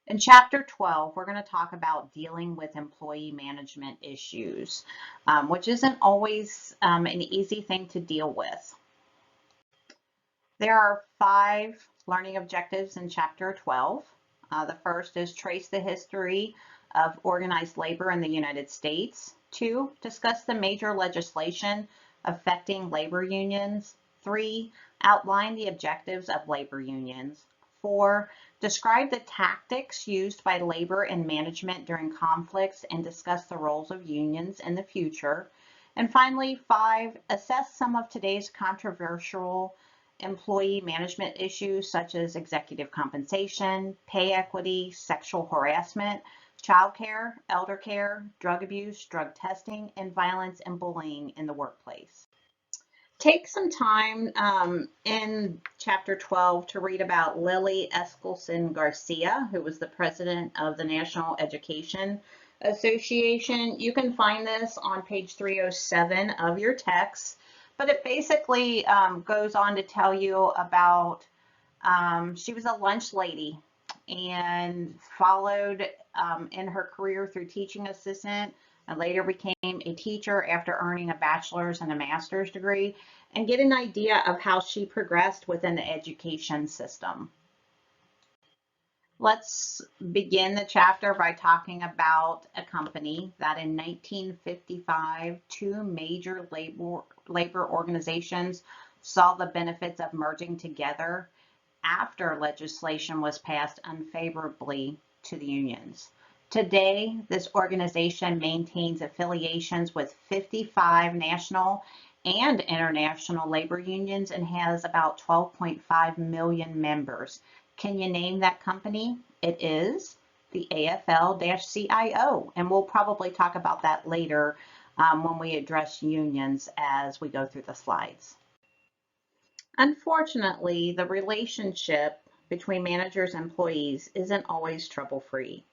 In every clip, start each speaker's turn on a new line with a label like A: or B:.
A: In Chapter 12, we're going to talk about dealing with employee management issues, which isn't always an easy thing to deal with. There are 5 learning objectives in Chapter 12. The first is trace the history of organized labor in the United States. 2, discuss the major legislation affecting labor unions. 3, outline the objectives of labor unions. 4, describe the tactics used by labor and management during conflicts and discuss the roles of unions in the future. And finally, 5, assess some of today's controversial employee management issues such as executive compensation, pay equity, sexual harassment, child care, elder care, drug abuse, drug testing, and violence and bullying in the workplace. Take some time in Chapter 12 to read about Lily Eskelsen Garcia, who was the president of the National Education Association. You can find this on page 307 of your text, but it basically goes on to tell you about she was a lunch lady and followed in her career through teaching assistant and later became a teacher after earning a bachelor's and a master's degree, and get an idea of how she progressed within the education system. Let's begin the chapter by talking about a company that in 1955, 2 major labor organizations saw the benefits of merging together after legislation was passed unfavorably to the unions. Today, this organization maintains affiliations with 55 national and international labor unions and has about 12.5 million members. Can you name that company? It is the AFL-CIO, and we'll probably talk about that later when we address unions as we go through the slides. Unfortunately, the relationship between managers and employees isn't always trouble-free.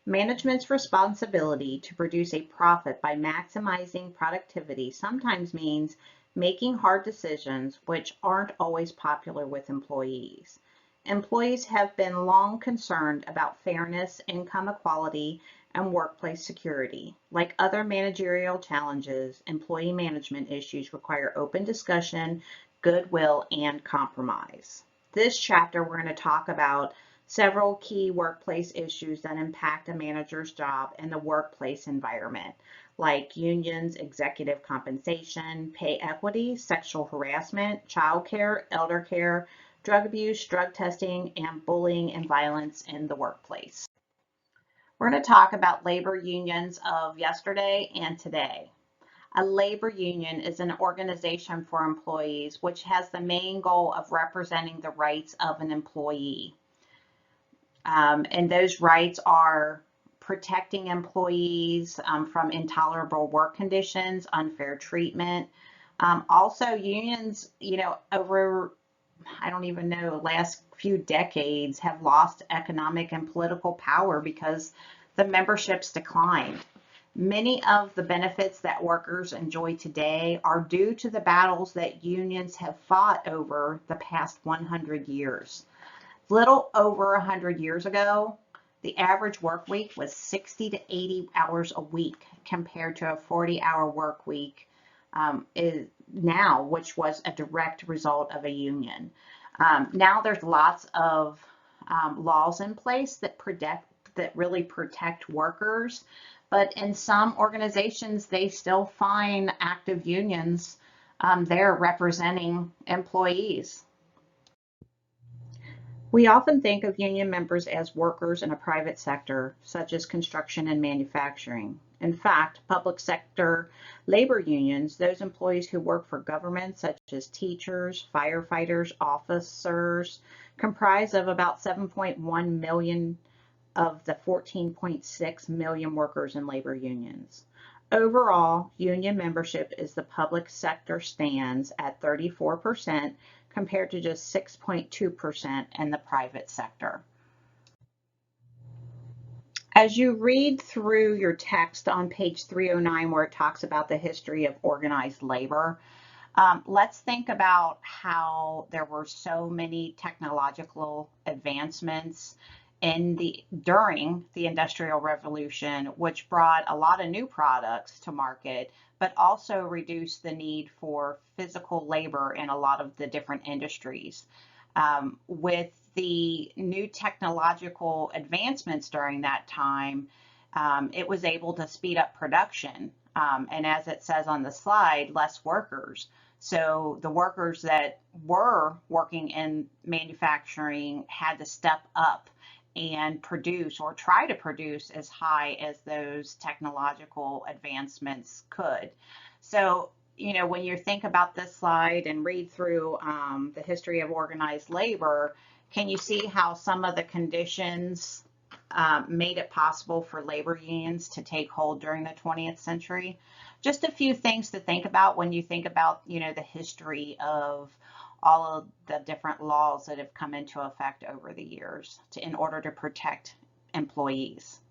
A: Management's responsibility to produce a profit by maximizing productivity sometimes means making hard decisions which aren't always popular with employees. Employees have been long concerned about fairness, income equality, and workplace security. Like other managerial challenges, employee management issues require open discussion, goodwill, and compromise. This chapter, we're going to talk about several key workplace issues that impact a manager's job and the workplace environment, like unions, executive compensation, pay equity, sexual harassment, child care, elder care, drug abuse, drug testing, and bullying and violence in the workplace. We're going to talk about labor unions of yesterday and today. A labor union is an organization for employees which has the main goal of representing the rights of an employee. And those rights are protecting employees from intolerable work conditions, unfair treatment. Also, unions, over, I don't even know, the last few decades have lost economic and political power because the memberships declined. Many of the benefits that workers enjoy today are due to the battles that unions have fought over the past 100 years. Little over 100 years ago, the average work week was 60 to 80 hours a week compared to a 40-hour work week is now, which was a direct result of a union. Now there's lots of laws in place that really protect workers, but in some organizations, they still find active unions there representing employees. We often think of union members as workers in a private sector, such as construction and manufacturing. In fact, public sector labor unions, those employees who work for government, such as teachers, firefighters, officers, comprise of about 7.1 million of the 14.6 million workers in labor unions. Overall, union membership is the public sector stands at 34% compared to just 6.2% in the private sector. As you read through your text on page 309 where it talks about the history of organized labor, let's think about how there were so many technological advancements during the Industrial Revolution, which brought a lot of new products to market, but also reduced the need for physical labor in a lot of the different industries. With the new technological advancements during that time, it was able to speed up production. And as it says on the slide, less workers. So the workers that were working in manufacturing had to step up and produce or try to produce as high as those technological advancements could. So, when you think about this slide and read through the history of organized labor, can you see how some of the conditions made it possible for labor unions to take hold during the 20th century? Just a few things to think about when you think about, the history of all of the different laws that have come into effect over the years in order to protect employees.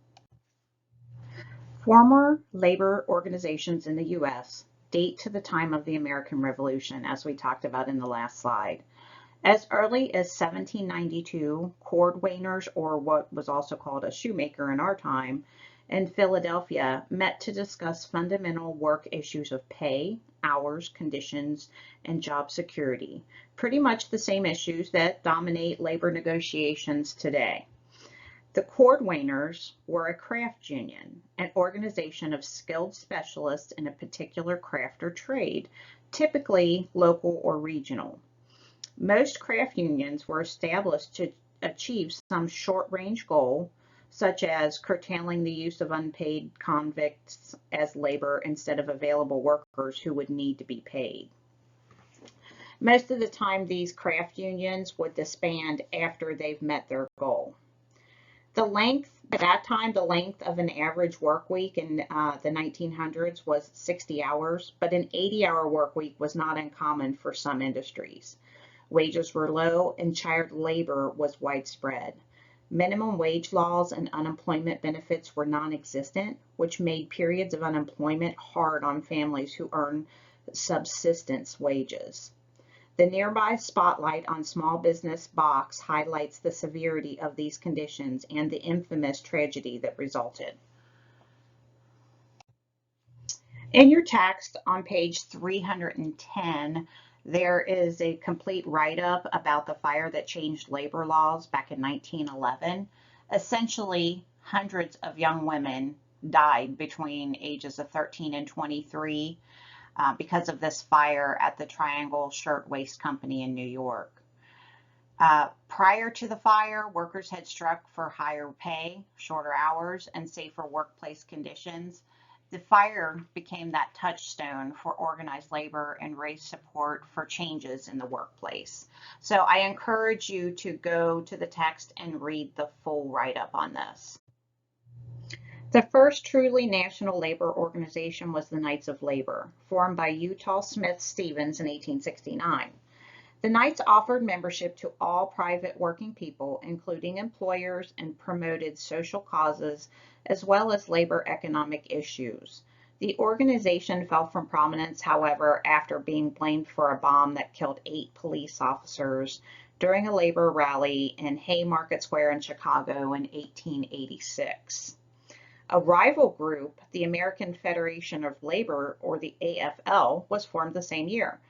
A: Former labor organizations in the U.S. date to the time of the American Revolution, as we talked about in the last slide. As early as 1792, cordwainers, or what was also called a shoemaker in our time, in Philadelphia met to discuss fundamental work issues of pay, hours, conditions, and job security. Pretty much the same issues that dominate labor negotiations today. The cordwainers were a craft union, an organization of skilled specialists in a particular craft or trade, typically local or regional. Most craft unions were established to achieve some short-range goal, such as curtailing the use of unpaid convicts as labor instead of available workers who would need to be paid. Most of the time, these craft unions would disband after they've met their goal. At that time, the length of an average work week in the 1900s was 60 hours, but an 80-hour work week was not uncommon for some industries. Wages were low and child labor was widespread. Minimum wage laws and unemployment benefits were non-existent, which made periods of unemployment hard on families who earn subsistence wages. The nearby spotlight on small business box highlights the severity of these conditions and the infamous tragedy that resulted. In your text on page 310, there is a complete write-up about the fire that changed labor laws back in 1911. Essentially, hundreds of young women died between ages of 13 and 23 because of this fire at the Triangle Shirtwaist Company in New York. Prior to the fire, workers had struck for higher pay, shorter hours, and safer workplace conditions. The fire became that touchstone for organized labor and raised support for changes in the workplace. So I encourage you to go to the text and read the full write-up on this. The first truly national labor organization was the Knights of Labor, formed by Eutaw Smith Stevens in 1869. The Knights offered membership to all private working people, including employers, and promoted social causes as well as labor economic issues. The organization fell from prominence, however, after being blamed for a bomb that killed 8 police officers during a labor rally in Haymarket Square in Chicago in 1886. A rival group, the American Federation of Labor, or the AFL, was formed the same year.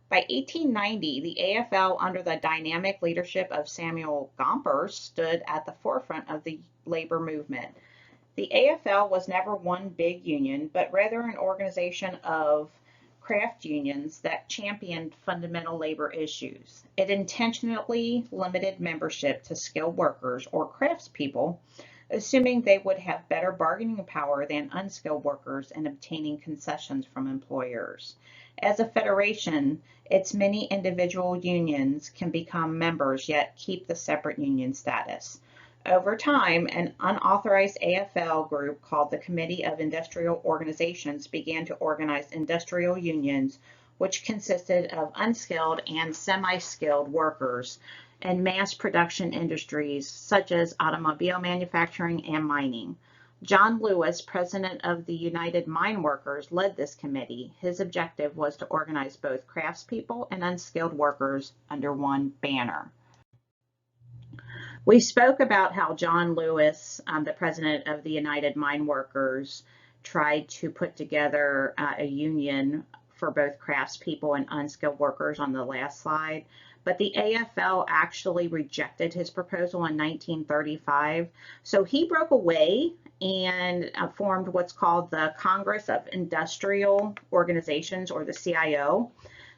A: By 1890, the AFL, under the dynamic leadership of Samuel Gompers, stood at the forefront of the labor movement. The AFL was never one big union, but rather an organization of craft unions that championed fundamental labor issues. It intentionally limited membership to skilled workers or craftspeople, assuming they would have better bargaining power than unskilled workers in obtaining concessions from employers. As a federation, its many individual unions can become members yet keep the separate union status. Over time, an unauthorized AFL group called the Committee of Industrial Organizations began to organize industrial unions, which consisted of unskilled and semi-skilled workers in mass production industries such as automobile manufacturing and mining. John Lewis, president of the United Mine Workers, led this committee. His objective was to organize both craftspeople and unskilled workers under one banner. We spoke about how John Lewis, the president of the United Mine Workers, tried to put together a union for both craftspeople and unskilled workers on the last slide. But the AFL actually rejected his proposal in 1935. So he broke away and formed what's called the Congress of Industrial Organizations, or the CIO.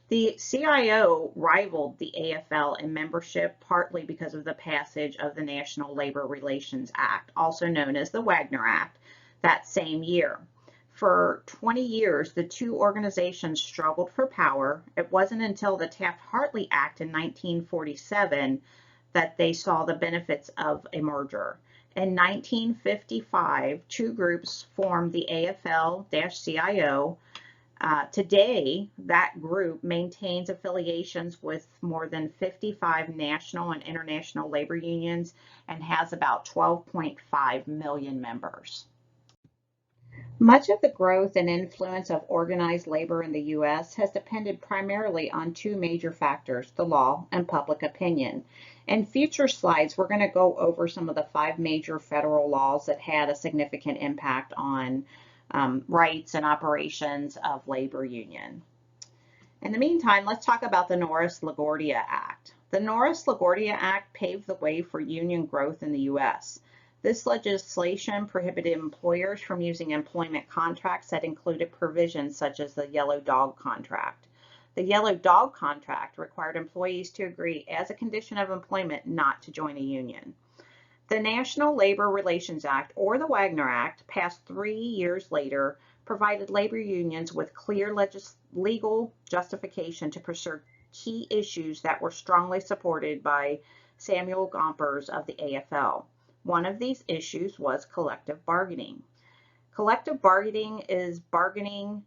A: The CIO rivaled the AFL in membership partly because of the passage of the National Labor Relations Act, also known as the Wagner Act, that same year. For 20 years, the two organizations struggled for power. It wasn't until the Taft-Hartley Act in 1947 that they saw the benefits of a merger. In 1955, two groups formed the AFL-CIO. Today, that group maintains affiliations with more than 55 national and international labor unions and has about 12.5 million members. Much of the growth and influence of organized labor in the U.S. has depended primarily on two major factors, the law and public opinion. In future slides, we're going to go over some of the 5 major federal laws that had a significant impact on rights and operations of labor union. In the meantime, let's talk about the Norris-LaGuardia Act. The Norris-LaGuardia Act paved the way for union growth in the U.S. This legislation prohibited employers from using employment contracts that included provisions such as the Yellow Dog contract. The Yellow Dog contract required employees to agree as a condition of employment not to join a union. The National Labor Relations Act, or the Wagner Act, passed 3 years later, provided labor unions with clear legal justification to pursue key issues that were strongly supported by Samuel Gompers of the AFL. One of these issues was collective bargaining. Collective bargaining is bargaining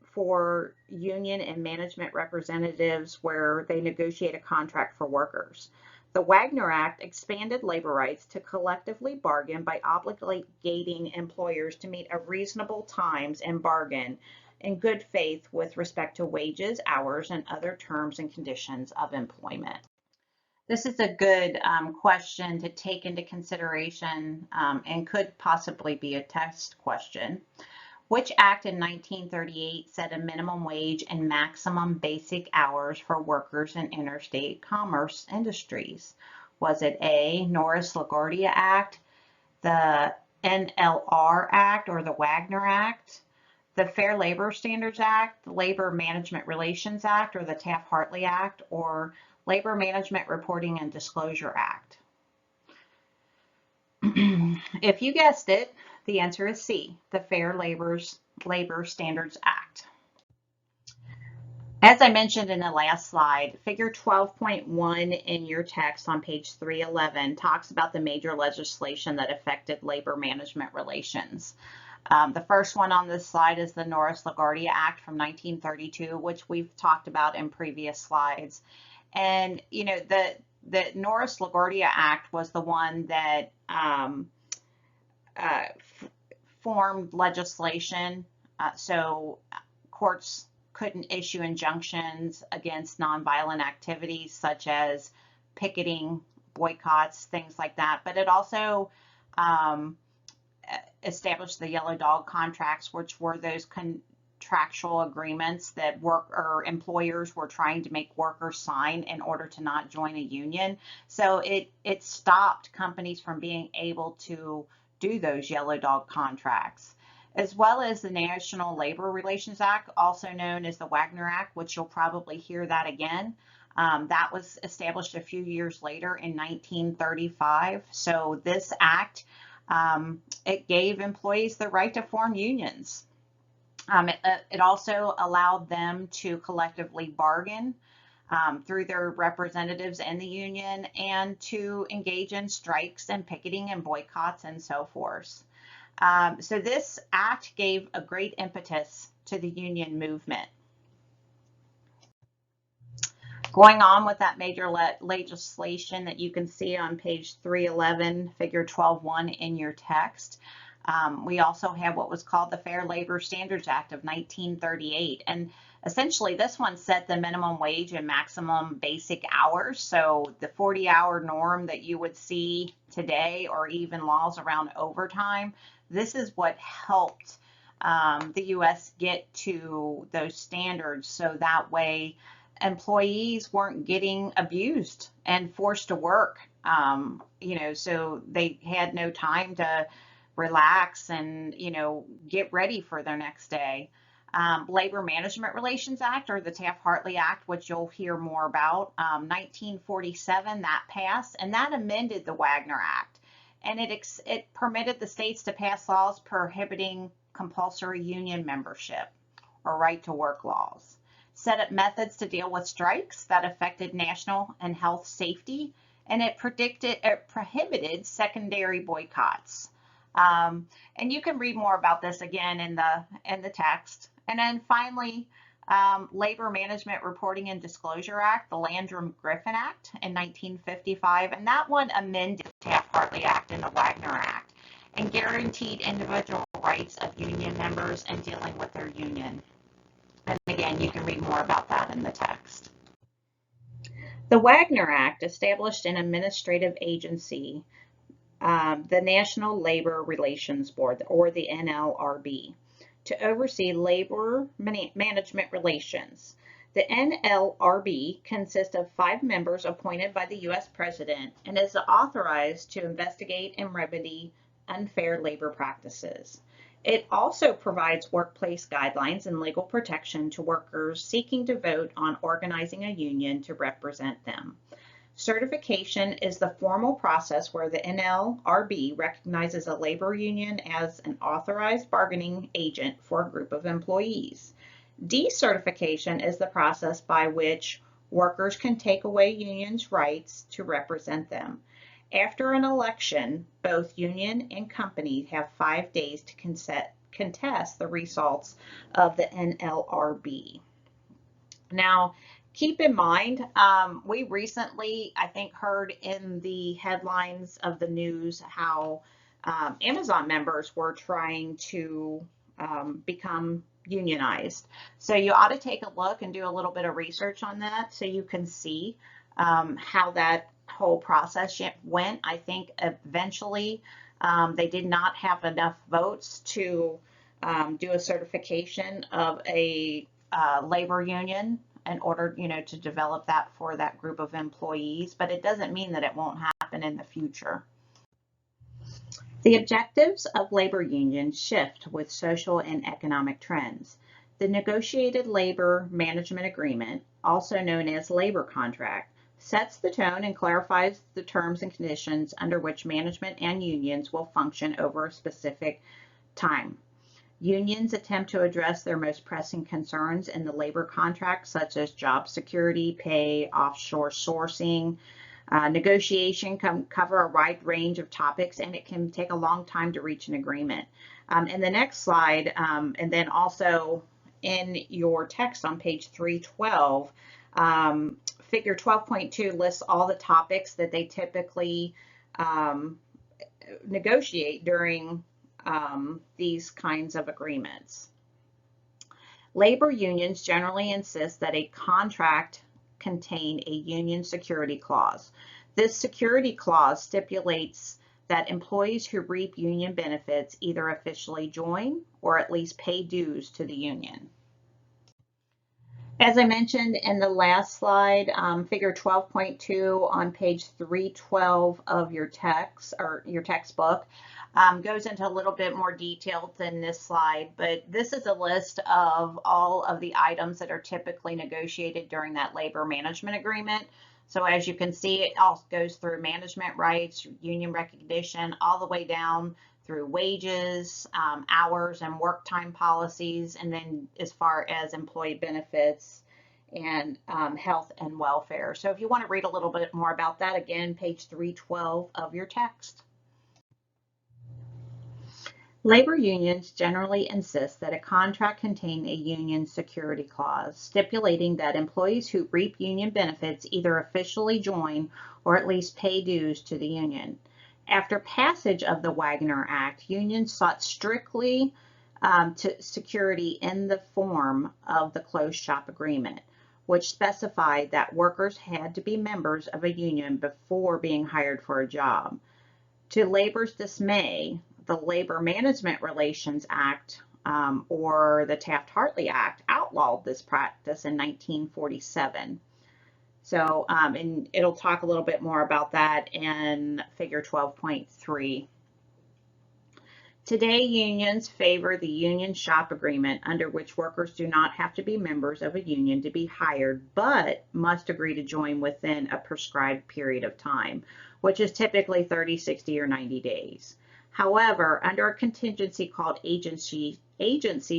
A: for union and management representatives where they negotiate a contract for workers. The Wagner Act expanded labor rights to collectively bargain by obligating employers to meet at reasonable times and bargain in good faith with respect to wages, hours, and other terms and conditions of employment. This is a good question to take into consideration and could possibly be a test question. Which act in 1938 set a minimum wage and maximum basic hours for workers in interstate commerce industries? Was it A, Norris-LaGuardia Act, the NLR Act or the Wagner Act, the Fair Labor Standards Act, the Labor Management Relations Act or the Taft-Hartley Act, or Labor Management Reporting and Disclosure Act? If you guessed it, the answer is C, the Fair Labor Standards Act. As I mentioned in the last slide, figure 12.1 in your text on page 311 talks about the major legislation that affected labor management relations. The first one on this slide is the Norris-LaGuardia Act from 1932, which we've talked about in previous slides. And, you know, the Norris-LaGuardia Act was the one that formed legislation so courts couldn't issue injunctions against nonviolent activities such as picketing, boycotts, things like that. But it also established the Yellow Dog contracts, which were those contractual agreements that employers were trying to make workers sign in order to not join a union. So it stopped companies from being able to do those Yellow Dog contracts, as well as the National Labor Relations Act, also known as the Wagner Act, which you'll probably hear that again. That was established a few years later in 1935. So this act, it gave employees the right to form unions. It also allowed them to collectively bargain through their representatives in the union and to engage in strikes and picketing and boycotts and so forth. So this act gave a great impetus to the union movement. Going on with that major legislation that you can see on page 311, figure 12.1 in your text, we also have what was called the Fair Labor Standards Act of 1938. And Essentially, this one set the minimum wage and maximum basic hours. So the 40-hour norm that you would see today, or even laws around overtime, this is what helped the U.S. get to those standards. So that way, employees weren't getting abused and forced to work. So they had no time to relax and, get ready for their next day. Labor Management Relations Act, or the Taft-Hartley Act, which you'll hear more about, 1947, that passed, and that amended the Wagner Act. And it permitted the states to pass laws prohibiting compulsory union membership or right to work laws, set up methods to deal with strikes that affected national and health safety, and it prohibited secondary boycotts. And you can read more about this again in the text. And then finally, Labor Management Reporting and Disclosure Act, the Landrum-Griffin Act in 1955, and that one amended the Taft-Hartley Act and the Wagner Act and guaranteed individual rights of union members in dealing with their union. And again, you can read more about that in the text. The Wagner Act established an administrative agency, the National Labor Relations Board, or the NLRB, to oversee labor management relations. The NLRB consists of 5 members appointed by the U.S. President and is authorized to investigate and remedy unfair labor practices. It also provides workplace guidelines and legal protection to workers seeking to vote on organizing a union to represent them. Certification is the formal process where the NLRB recognizes a labor union as an authorized bargaining agent for a group of employees. Decertification is the process by which workers can take away unions' rights to represent them. After an election, both union and company have 5 days to contest the results of the NLRB. Now, keep in mind, we recently, I think, heard in the headlines of the news how Amazon members were trying to become unionized. So you ought to take a look and do a little bit of research on that so you can see how that whole process went. I think eventually they did not have enough votes to do a certification of a labor union in order, to develop that for that group of employees, but it doesn't mean that it won't happen in the future. The objectives of labor unions shift with social and economic trends. The negotiated labor management agreement, also known as labor contract, sets the tone and clarifies the terms and conditions under which management and unions will function over a specific time. Unions attempt to address their most pressing concerns in the labor contract, such as job security, pay, offshore sourcing. Negotiation can cover a wide range of topics, and it can take a long time to reach an agreement. In the next slide, and then also in your text on page 312, figure 12.2 lists all the topics that they typically negotiate during these kinds of agreements. Labor unions generally insist that a contract contain a union security clause. This security clause stipulates that employees who reap union benefits either officially join or at least pay dues to the union. As I mentioned in the last slide, figure 12.2 on page 312 of your text or your textbook goes into a little bit more detail than this slide, but this is a list of all of the items that are typically negotiated during that labor management agreement. So as you can see, it also goes through management rights, union recognition, all the way down through wages, hours, and work time policies, and then as far as employee benefits and health and welfare. So if you want to read a little bit more about that, again, page 312 of your text. Labor unions generally insist that a contract contain a union security clause, stipulating that employees who reap union benefits either officially join or at least pay dues to the union. After passage of the Wagner Act, unions sought strictly to security in the form of the closed shop agreement, which specified that workers had to be members of a union before being hired for a job. To labor's dismay, the Labor Management Relations Act, or the Taft-Hartley Act, outlawed this practice in 1947. So, and it'll talk a little bit more about that in figure 12.3. Today, unions favor the union shop agreement, under which workers do not have to be members of a union to be hired, but must agree to join within a prescribed period of time, which is typically 30, 60, or 90 days. However, under a contingency called agency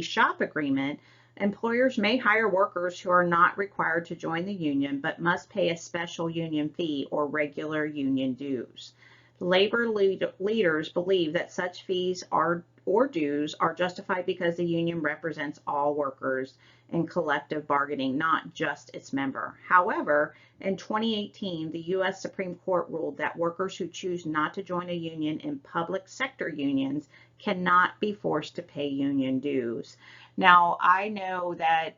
A: shop agreement, employers may hire workers who are not required to join the union, but must pay a special union fee or regular union dues. Labor leaders believe that such fees or dues are justified because the union represents all workers in collective bargaining, not just its member. However, in 2018, the U.S. Supreme Court ruled that workers who choose not to join a union in public sector unions cannot be forced to pay union dues. Now, I know that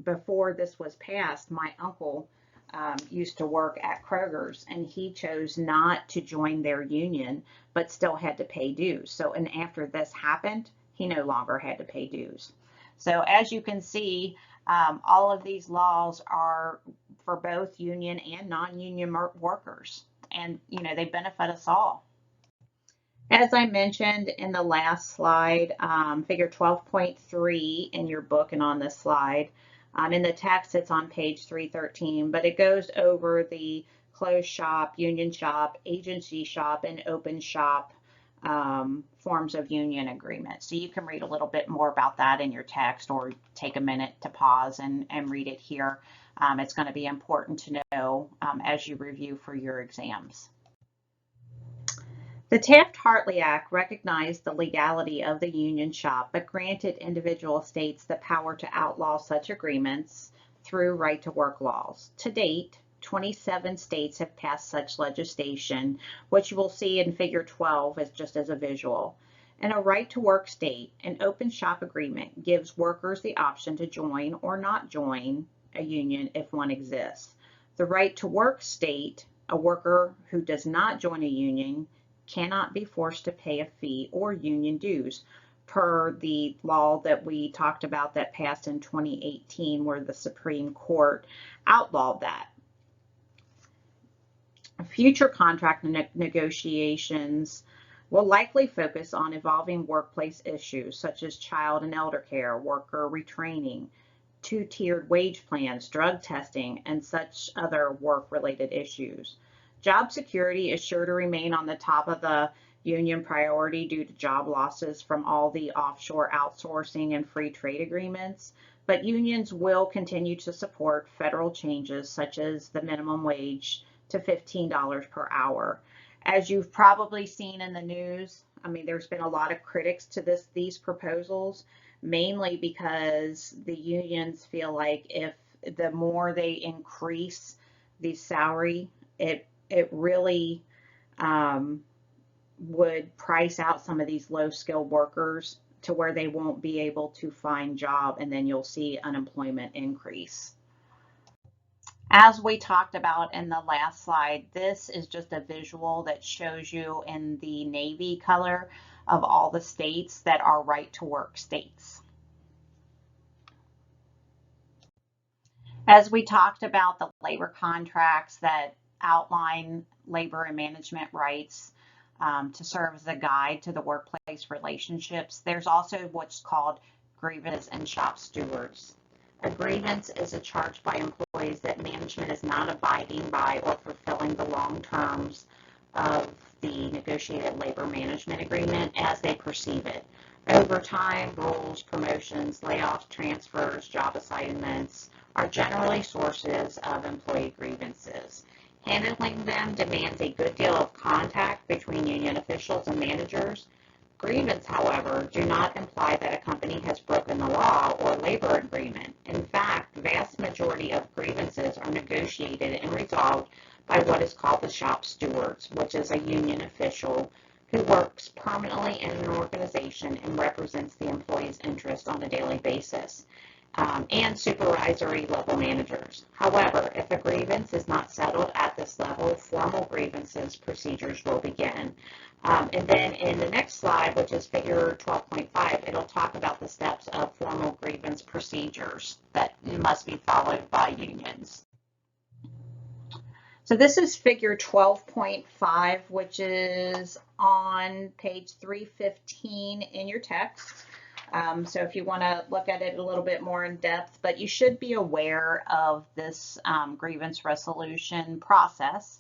A: before this was passed, my uncle used to work at Kroger's, and he chose not to join their union, but still had to pay dues. So, and after this happened, he no longer had to pay dues. So as you can see, all of these laws are for both union and non-union workers, and they benefit us all. As I mentioned in the last slide, figure 12.3 in your book and on this slide, in the text it's on page 313, but it goes over the closed shop, union shop, agency shop, and open shop forms of union agreement. So you can read a little bit more about that in your text, or take a minute to pause and read it here. It's going to be important to know as you review for your exams. The Taft-Hartley Act recognized the legality of the union shop, but granted individual states the power to outlaw such agreements through right-to-work laws. To date, 27 states have passed such legislation, which you will see in figure 12 just as a visual. In a right-to-work state, an open shop agreement gives workers the option to join or not join a union if one exists. The right-to-work state, a worker who does not join a union cannot be forced to pay a fee or union dues, per the law that we talked about that passed in 2018, where the Supreme Court outlawed that. Future contract negotiations will likely focus on evolving workplace issues such as child and elder care, worker retraining, two-tiered wage plans, drug testing, and such other work-related issues. Job security is sure to remain on the top of the union priority due to job losses from all the offshore outsourcing and free trade agreements, but unions will continue to support federal changes such as the minimum wage to $15 per hour. As you've probably seen in the news, there's been a lot of critics to these proposals, mainly because the unions feel like if the more they increase the salary, it really would price out some of these low-skilled workers to where they won't be able to find job, and then you'll see unemployment increase. As we talked about in the last slide, this is just a visual that shows you in the navy color of all the states that are right-to-work states. As we talked about the labor contracts that outline labor and management rights to serve as a guide to the workplace relationships, there's also what's called grievances and shop stewards. A grievance is a charge by employees that management is not abiding by or fulfilling the long terms of the negotiated labor management agreement as they perceive it. Overtime, rules, promotions, layoffs, transfers, job assignments are generally sources of employee grievances. Handling them demands a good deal of contact between union officials and managers. Grievance, however, do not imply that a company has broken the law or labor agreement. In fact, the vast majority of grievances are negotiated and resolved by what is called the shop stewards, which is a union official who works permanently in an organization and represents the employee's interest on a daily basis, and supervisory level managers. However, if a grievance is not settled at this level, formal grievances procedures will begin. And then in the next slide, which is figure 12.5, it'll talk about the steps of formal grievance procedures that must be followed by unions. So this is figure 12.5, which is on page 315 in your text. So if you want to look at it a little bit more in depth, but you should be aware of this grievance resolution process.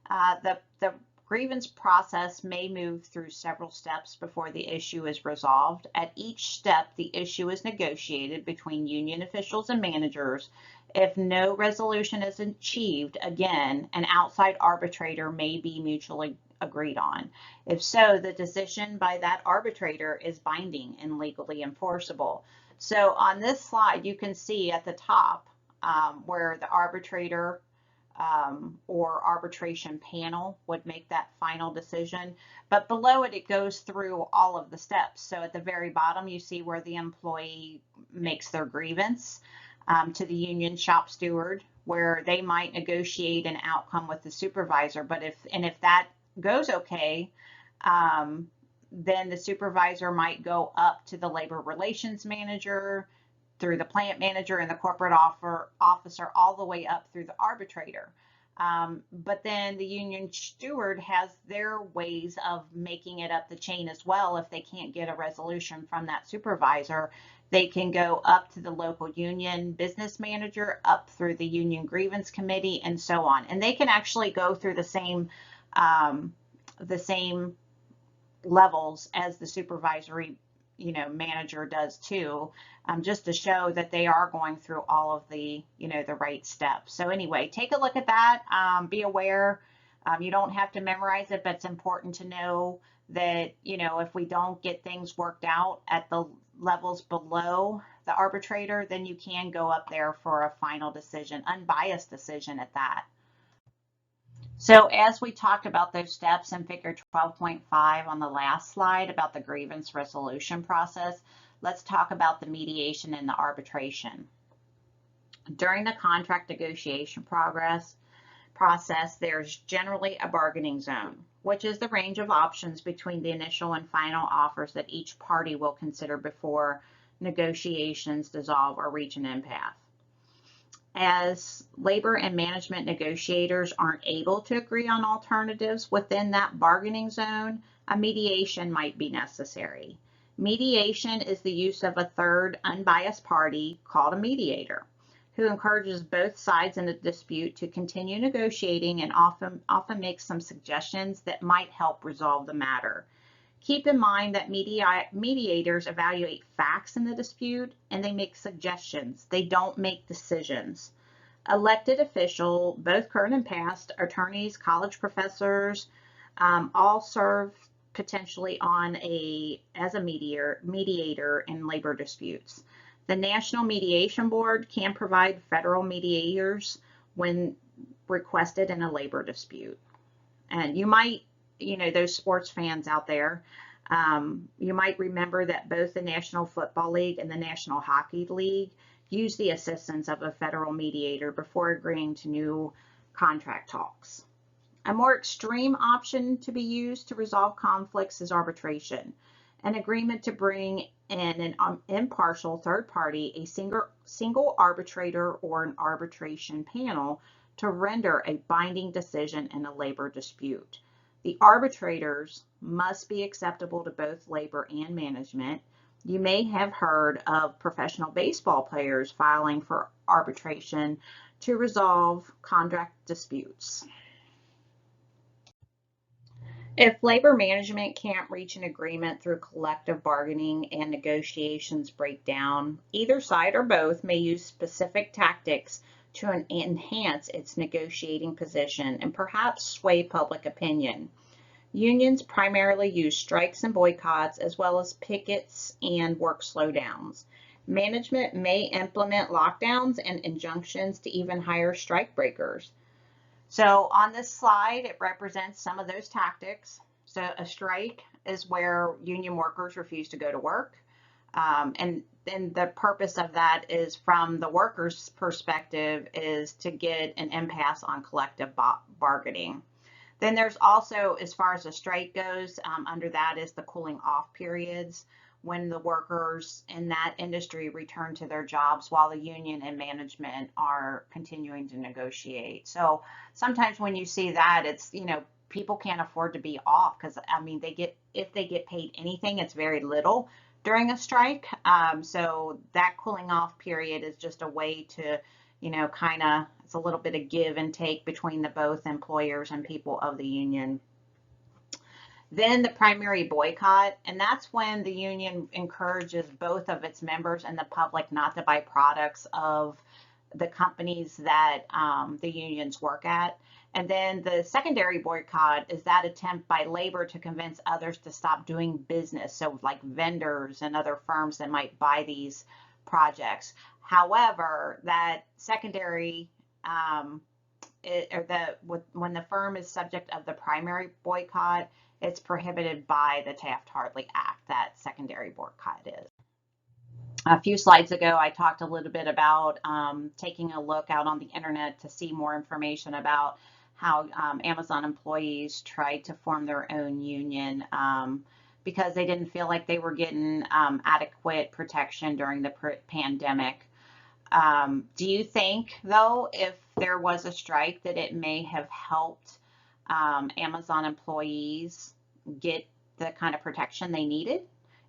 A: The grievance process may move through several steps before the issue is resolved. At each step, the issue is negotiated between union officials and managers. If no resolution is achieved, again, an outside arbitrator may be mutually agreed on. If so, the decision by that arbitrator is binding and legally enforceable. So on this slide, you can see at the top where the arbitrator or arbitration panel would make that final decision. But below it, it goes through all of the steps. So at the very bottom, you see where the employee makes their grievance to the union shop steward, where they might negotiate an outcome with the supervisor. But if that goes okay, then the supervisor might go up to the labor relations manager, through the plant manager and the corporate officer, all the way up through the arbitrator. But then the union steward has their ways of making it up the chain as well. If they can't get a resolution from that supervisor, they can go up to the local union business manager, up through the union grievance committee, and so on. And they can actually go through the same levels as the supervisory manager does too, just to show that they are going through all of the the right steps. So anyway, take a look at that. Be aware, you don't have to memorize it, but it's important to know that if we don't get things worked out at the levels below the arbitrator, then you can go up there for a final decision, unbiased decision at that. So as we talked about those steps in figure 12.5 on the last slide about the grievance resolution process, let's talk about the mediation and the arbitration. During the contract negotiation process, there's generally a bargaining zone, which is the range of options between the initial and final offers that each party will consider before negotiations dissolve or reach an impasse. As labor and management negotiators aren't able to agree on alternatives within that bargaining zone, a mediation might be necessary. Mediation is the use of a third unbiased party called a mediator, who encourages both sides in a dispute to continue negotiating and often makes some suggestions that might help resolve the matter. Keep in mind that mediators evaluate facts in the dispute and they make suggestions. They don't make decisions. Elected officials, both current and past, attorneys, college professors, all serve potentially as a mediator in labor disputes. The National Mediation Board can provide federal mediators when requested in a labor dispute. And you might, those sports fans out there, you might remember that both the National Football League and the National Hockey League use the assistance of a federal mediator before agreeing to new contract talks. A more extreme option to be used to resolve conflicts is arbitration, an agreement to bring in an impartial third party, a single arbitrator or an arbitration panel to render a binding decision in a labor dispute. The arbitrators must be acceptable to both labor and management. You may have heard of professional baseball players filing for arbitration to resolve contract disputes. If labor management can't reach an agreement through collective bargaining and negotiations break down, either side or both may use specific tactics to enhance its negotiating position and perhaps sway public opinion. Unions primarily use strikes and boycotts, as well as pickets and work slowdowns. Management may implement lockdowns and injunctions to even hire strike breakers. So on this slide, it represents some of those tactics. So a strike is where union workers refuse to go to work. And then the purpose of that is, from the workers' perspective, is to get an impasse on collective bargaining. Then there's also, as far as the strike goes, under that is the cooling off periods, when the workers in that industry return to their jobs while the union and management are continuing to negotiate. So sometimes when you see that, it's, people can't afford to be off, because I mean, if they get paid anything, it's very little during a strike. So that cooling off period is just a way to, kind of, it's a little bit of give and take between the both employers and people of the union. Then the primary boycott, and that's when the union encourages both of its members and the public not to buy products of the companies that the unions work at. And then the secondary boycott is that attempt by labor to convince others to stop doing business. So like vendors and other firms that might buy these projects. However, that secondary, when the firm is subject of the primary boycott, it's prohibited by the Taft-Hartley Act, that secondary boycott is. A few slides ago, I talked a little bit about taking a look out on the internet to see more information about how Amazon employees tried to form their own union because they didn't feel like they were getting adequate protection during the pandemic. Do you think, though, if there was a strike, that it may have helped Amazon employees get the kind of protection they needed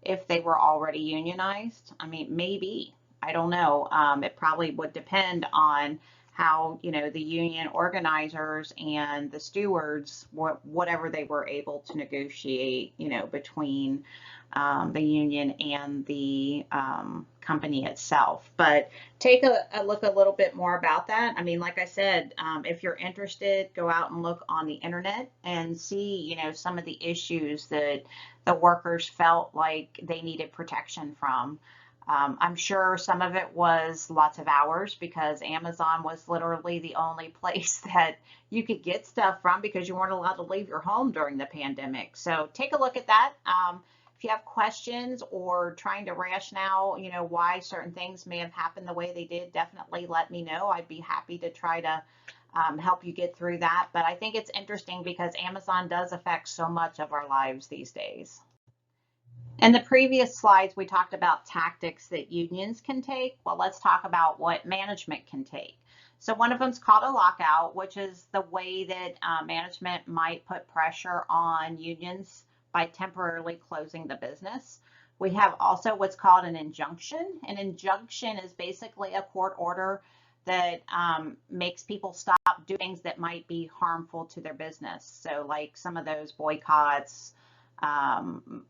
A: if they were already unionized? I mean, maybe. I don't know. It probably would depend on how, the union organizers and the stewards, whatever they were able to negotiate, between the union and the company itself. But take a look a little bit more about that. I mean, like I said, if you're interested, go out and look on the internet and see, some of the issues that the workers felt like they needed protection from. I'm sure some of it was lots of hours, because Amazon was literally the only place that you could get stuff from, because you weren't allowed to leave your home during the pandemic. So take a look at that. If you have questions or trying to rationale, why certain things may have happened the way they did, definitely let me know. I'd be happy to try to help you get through that. But I think it's interesting because Amazon does affect so much of our lives these days. In the previous slides, we talked about tactics that unions can take. Well, let's talk about what management can take. So one of them is called a lockout, which is the way that management might put pressure on unions by temporarily closing the business. We have also what's called an injunction. An injunction is basically a court order that makes people stop doing things that might be harmful to their business. So like some of those boycotts,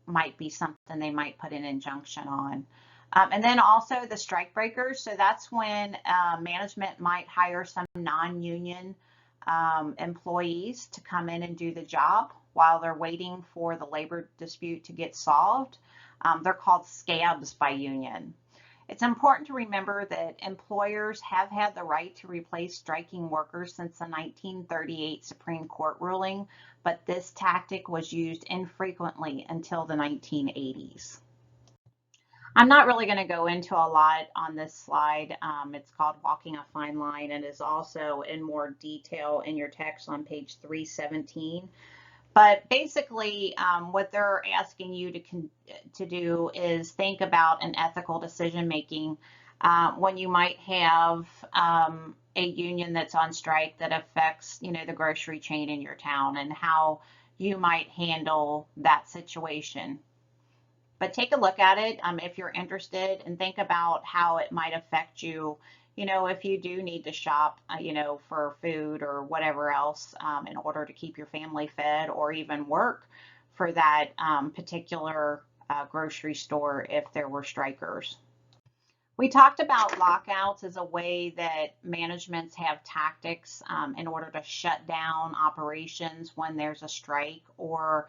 A: might be something they might put an injunction on. And then also the strike breakers. So that's when management might hire some non-union employees to come in and do the job while they're waiting for the labor dispute to get solved. They're called scabs by union. It's important to remember that employers have had the right to replace striking workers since the 1938 Supreme Court ruling, but this tactic was used infrequently until the 1980s. I'm not really going to go into a lot on this slide. It's called Walking a Fine Line and is also in more detail in your text on page 317. But basically, what they're asking you to do is think about an ethical decision making when you might have a union that's on strike that affects, the grocery chain in your town, and how you might handle that situation. But take a look at it if you're interested, and think about how it might affect you. If you do need to shop, for food or whatever else in order to keep your family fed, or even work for that particular grocery store if there were strikers. We talked about lockouts as a way that managements have tactics in order to shut down operations when there's a strike, or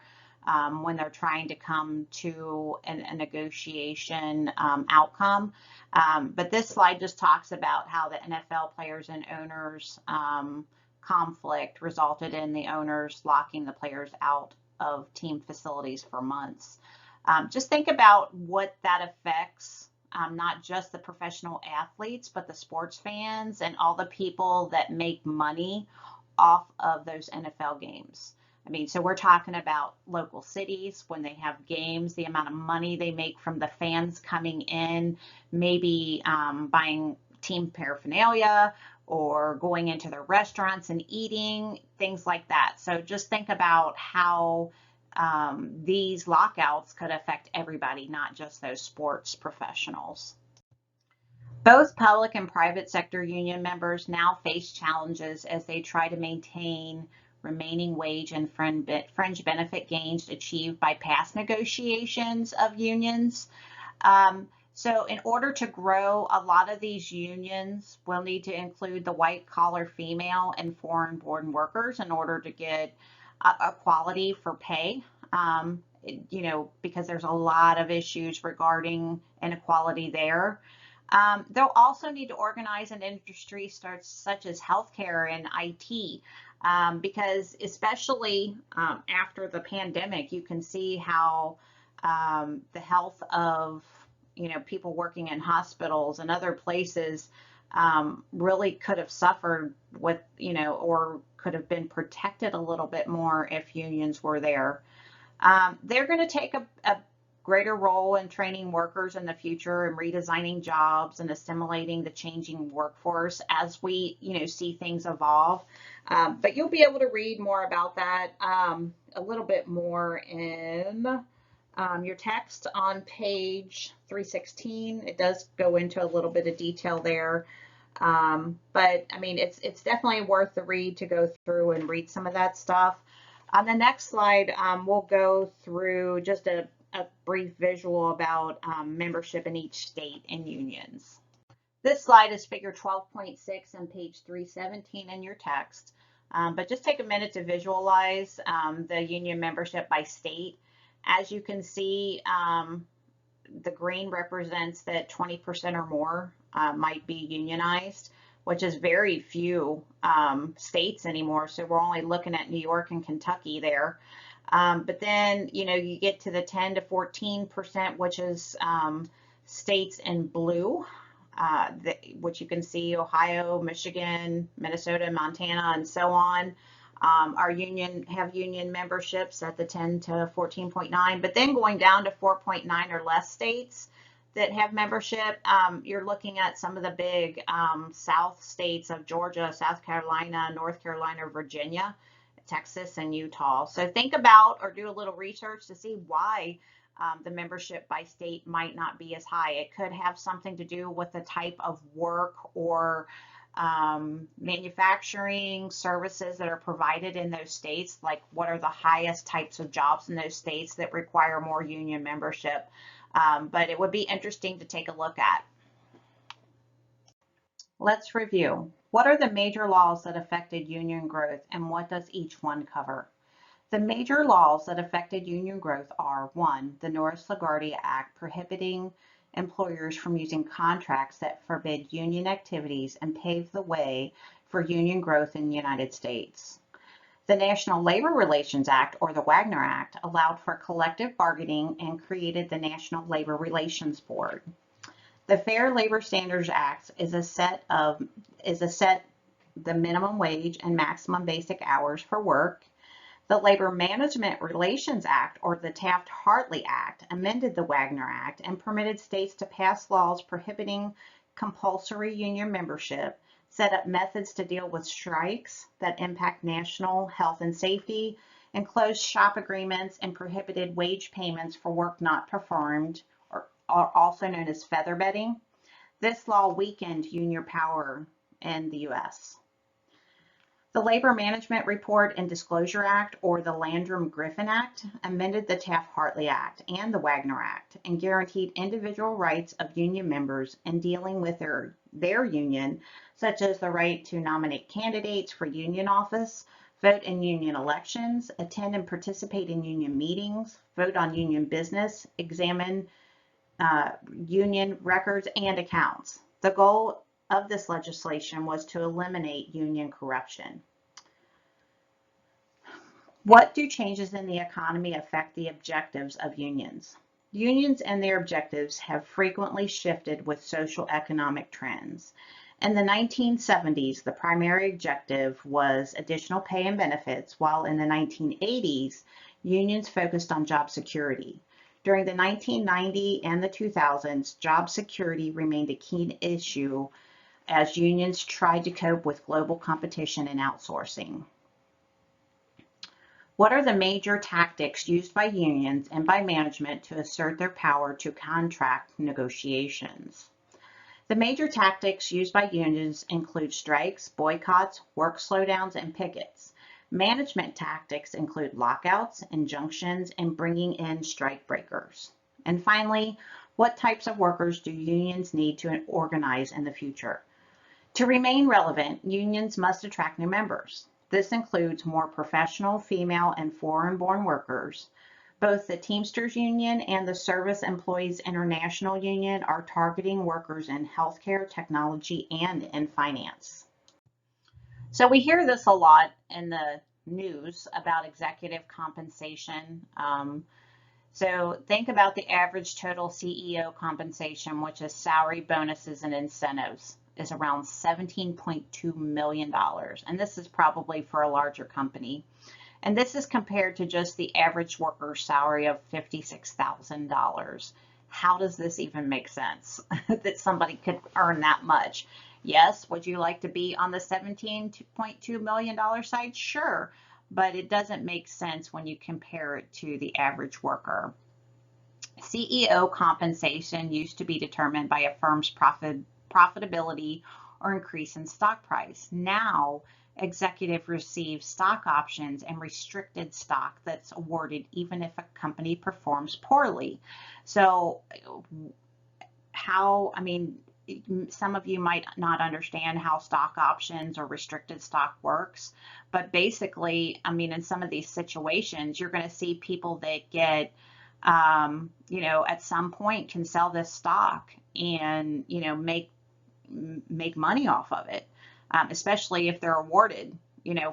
A: when they're trying to come to a negotiation outcome. But this slide just talks about how the NFL players and owners conflict resulted in the owners locking the players out of team facilities for months. Just think about what that affects, not just the professional athletes, but the sports fans and all the people that make money off of those NFL games. I mean, so we're talking about local cities when they have games, the amount of money they make from the fans coming in, maybe buying team paraphernalia or going into their restaurants and eating, things like that. So just think about how these lockouts could affect everybody, not just those sports professionals. Both public and private sector union members now face challenges as they try to maintain remaining wage and fringe benefit gains achieved by past negotiations of unions. So in order to grow, a lot of these unions will need to include the white collar female and foreign born workers in order to get equality for pay. Because there's a lot of issues regarding inequality there. They'll also need to organize an industry such as healthcare and IT, because especially after the pandemic, you can see how the health of people working in hospitals and other places really could have suffered with or could have been protected a little bit more if unions were there. They're going to take a greater role in training workers in the future and redesigning jobs and assimilating the changing workforce as we see things evolve. But you'll be able to read more about that a little bit more in your text on page 316. It does go into a little bit of detail there. But I mean, it's definitely worth the read to go through and read some of that stuff. On the next slide, we'll go through just a brief visual about membership in each state and unions. This slide is figure 12.6 on page 317 in your text. But just take a minute to visualize the union membership by state. As you can see, the green represents that 20% or more might be unionized, which is very few states anymore. So we're only looking at New York and Kentucky there. But then, you get to the 10 to 14%, which is states in blue, which you can see Ohio, Michigan, Minnesota, Montana, and so on. Our have union memberships at the 10 to 14.9, but then going down to 4.9 or less states that have membership, you're looking at some of the big South states of Georgia, South Carolina, North Carolina, Virginia, Texas, and Utah. So think about or do a little research to see why the membership by state might not be as high. It could have something to do with the type of work or manufacturing services that are provided in those states, like what are the highest types of jobs in those states that require more union membership. But it would be interesting to take a look at. Let's review. What are the major laws that affected union growth and what does each one cover? The major laws that affected union growth are: 1, the Norris-LaGuardia Act prohibiting employers from using contracts that forbid union activities and paved the way for union growth in the United States. The National Labor Relations Act, or the Wagner Act, allowed for collective bargaining and created the National Labor Relations Board. The Fair Labor Standards Act is a set the minimum wage and maximum basic hours for work. The Labor Management Relations Act, or the Taft-Hartley Act, amended the Wagner Act and permitted states to pass laws prohibiting compulsory union membership, set up methods to deal with strikes that impact national health and safety, and closed shop agreements and prohibited wage payments for work not performed, or also known as feather bedding. This law weakened union power in the U.S. The Labor Management Report and Disclosure Act, or the Landrum-Griffin Act, amended the Taft-Hartley Act and the Wagner Act and guaranteed individual rights of union members in dealing with their union, such as the right to nominate candidates for union office, vote in union elections, attend and participate in union meetings, vote on union business, examine union records and accounts. The goal of this legislation was to eliminate union corruption. What do changes in the economy affect the objectives of unions? Unions and their objectives have frequently shifted with social economic trends. In the 1970s, the primary objective was additional pay and benefits, while in the 1980s, unions focused on job security. During the 1990s and the 2000s, job security remained a key issue as unions tried to cope with global competition and outsourcing. What are the major tactics used by unions and by management to assert their power to contract negotiations? The major tactics used by unions include strikes, boycotts, work slowdowns, and pickets. Management tactics include lockouts, injunctions, and bringing in strike breakers. And finally, what types of workers do unions need to organize in the future? To remain relevant, unions must attract new members. This includes more professional, female, and foreign-born workers. Both the Teamsters Union and the Service Employees International Union are targeting workers in healthcare, technology, and in finance. So we hear this a lot in the news about executive compensation. So think about the average total CEO compensation, which is salary, bonuses, and incentives, is around $17.2 million. And this is probably for a larger company. And this is compared to just the average worker's salary of $56,000. How does this even make sense that somebody could earn that much? Yes, would you like to be on the $17.2 million side? Sure, but it doesn't make sense when you compare it to the average worker. CEO compensation used to be determined by a firm's profitability or increase in stock price. Now, executive receive stock options and restricted stock that's awarded even if a company performs poorly. So some of you might not understand how stock options or restricted stock works, but basically, in some of these situations, you're going to see people that get, at some point can sell this stock and, make money off of it, especially if they're awarded,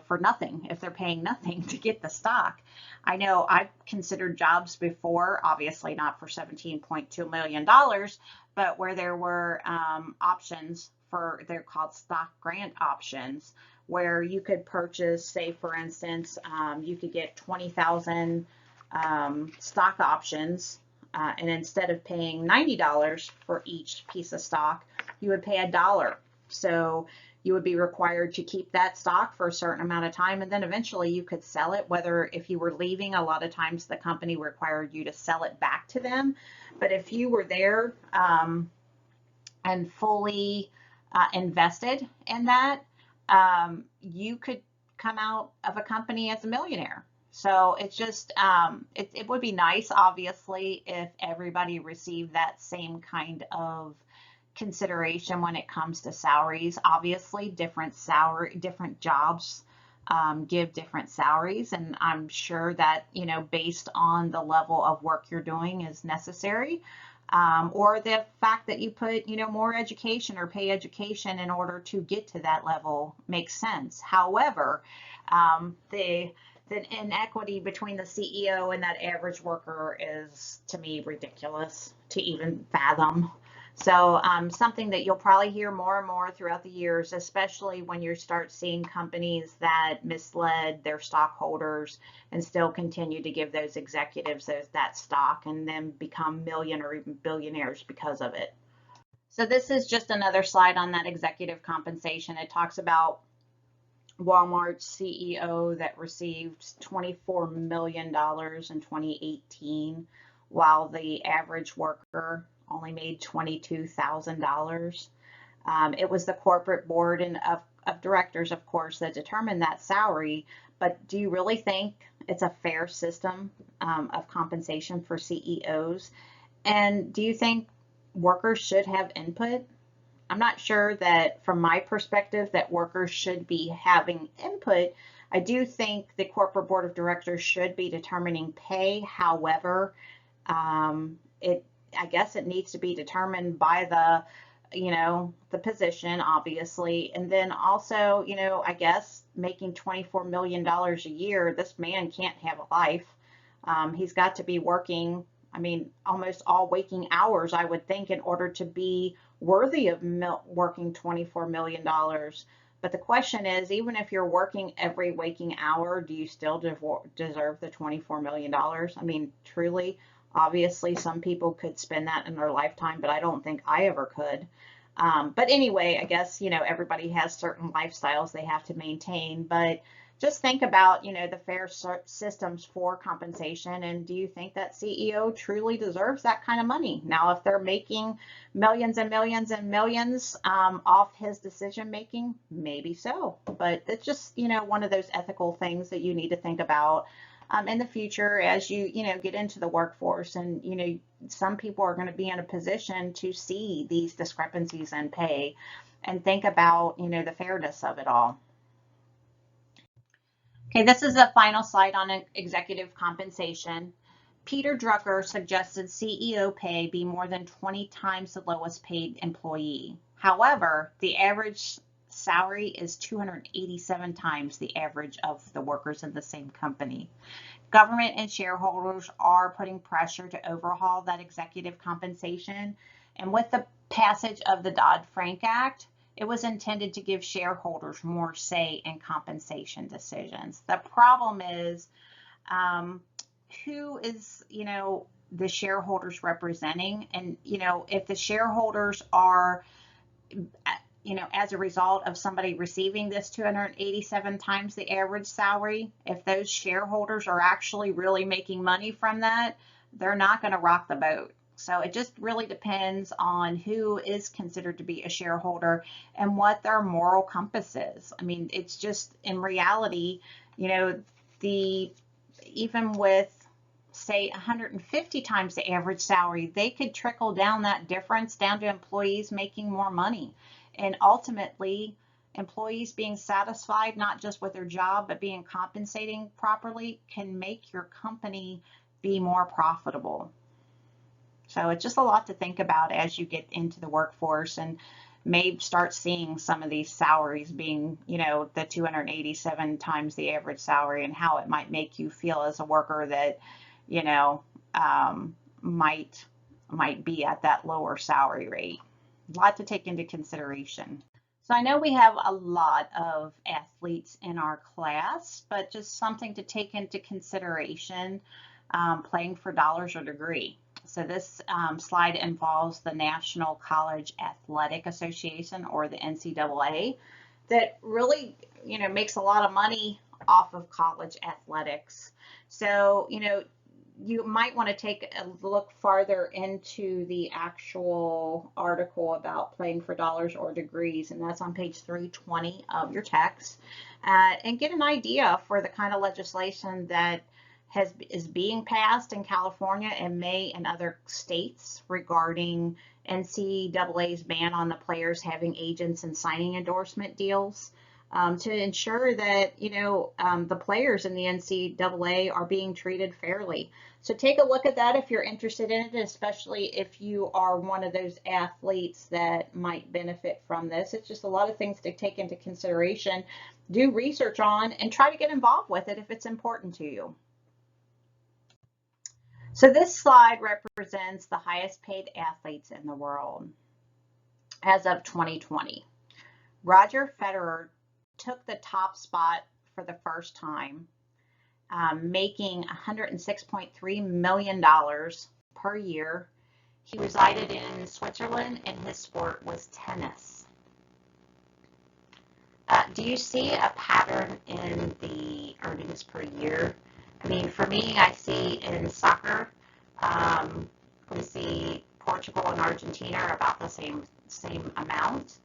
A: for nothing, if they're paying nothing to get the stock. I know I've considered jobs before, obviously not for $17.2 million, but where there were options they're called stock grant options, where you could purchase, say, for instance, you could get 20,000 stock options, and instead of paying $90 for each piece of stock, you would pay $1. So you would be required to keep that stock for a certain amount of time, and then eventually you could sell it. Whether if you were leaving, a lot of times the company required you to sell it back to them. But if you were there and fully invested in that, you could come out of a company as a millionaire. So it's just, it would be nice, obviously, if everybody received that same kind of consideration when it comes to salaries. Obviously, different jobs give different salaries, and I'm sure that, based on the level of work you're doing is necessary, or the fact that you put, more education or pay education in order to get to that level makes sense. However, the inequity between the CEO and that average worker is, to me, ridiculous to even fathom. So something that you'll probably hear more and more throughout the years, especially when you start seeing companies that misled their stockholders and still continue to give those executives that stock and then become million or even billionaires because of it. So this is just another slide on that executive compensation. It talks about Walmart's CEO that received $24 million in 2018, while the average worker only made $22,000. It was the corporate board and of directors, of course, that determined that salary. But do you really think it's a fair system of compensation for CEOs? And do you think workers should have input? I'm not sure that, from my perspective, that workers should be having input. I do think the corporate board of directors should be determining pay. However, I guess it needs to be determined by the position, obviously. And then also, I guess making $24 million a year, this man can't have a life. He's got to be working, I mean, almost all waking hours, I would think, in order to be worthy of working $24 million. But the question is, even if you're working every waking hour, do you still deserve the $24 million? I mean, truly, obviously, some people could spend that in their lifetime, but I don't think I ever could. But anyway, I guess, everybody has certain lifestyles they have to maintain. But just think about, the fair systems for compensation. And do you think that CEO truly deserves that kind of money? Now, if they're making millions and millions and millions off his decision making, maybe so. But it's just, one of those ethical things that you need to think about in the future as you, get into the workforce. And, some people are going to be in a position to see these discrepancies in pay and think about, the fairness of it all. Okay, this is the final slide on executive compensation. Peter Drucker suggested CEO pay be more than 20 times the lowest paid employee. However, the average salary is 287 times the average of the workers in the same company. Government and shareholders are putting pressure to overhaul that executive compensation. And with the passage of the Dodd-Frank Act, it was intended to give shareholders more say in compensation decisions. The problem is, who is, the shareholders representing? And, if the shareholders are, as a result of somebody receiving this 287 times the average salary, if those shareholders are actually really making money from that, they're not going to rock the boat. So it just really depends on who is considered to be a shareholder and what their moral compass is. I mean, it's just in reality, even with, say, 150 times the average salary, they could trickle down that difference down to employees making more money. And ultimately, employees being satisfied, not just with their job, but being compensating properly, can make your company be more profitable. So it's just a lot to think about as you get into the workforce and may start seeing some of these salaries being, the 287 times the average salary, and how it might make you feel as a worker that, might be at that lower salary rate. A lot to take into consideration. So I know we have a lot of athletes in our class, but just something to take into consideration, playing for dollars or degree. So this slide involves the National College Athletic Association, or the NCAA, that really, makes a lot of money off of college athletics. So, you might want to take a look farther into the actual article about playing for dollars or degrees, and that's on page 320 of your text, and get an idea for the kind of legislation that is being passed in California and may in other states regarding NCAA's ban on the players having agents and signing endorsement deals, to ensure that the players in the NCAA are being treated fairly. So take a look at that if you're interested in it, especially if you are one of those athletes that might benefit from this. It's just a lot of things to take into consideration, do research on, and try to get involved with it if it's important to you. So this slide represents the highest paid athletes in the world as of 2020. Roger Federer took the top spot for the first time, making $106.3 million per year. He resided in Switzerland and his sport was tennis. Do you see a pattern in the earnings per year? I mean, for me, I see in soccer, we see Portugal and Argentina are about the same amount.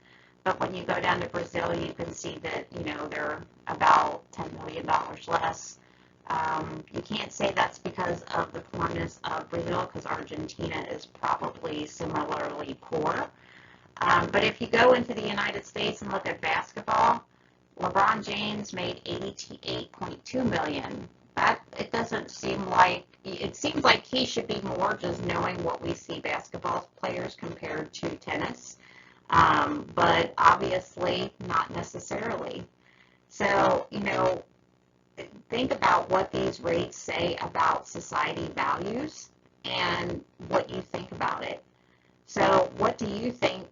A: But when you go down to Brazil, you can see that, they're about $10 million less. You can't say that's because of the poorness of Brazil, because Argentina is probably similarly poor. But if you go into the United States and look at basketball, LeBron James made $88.2 million. It doesn't seem like, it seems like he should be more, just knowing what we see basketball players compared to tennis. but obviously not necessarily. So, think about what these rates say about society values and what you think about it. So, what do you think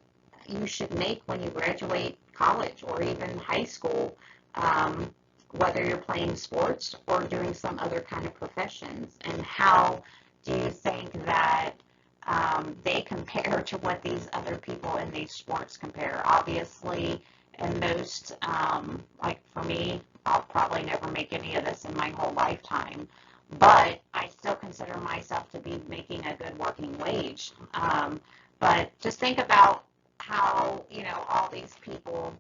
A: you should make when you graduate college or even high school, whether you're playing sports or doing some other kind of professions? And how do you think that they compare to what these other people in these sports compare? Obviously, in most, like for me, I'll probably never make any of this in my whole lifetime, but I still consider myself to be making a good working wage. But just think about how, all these people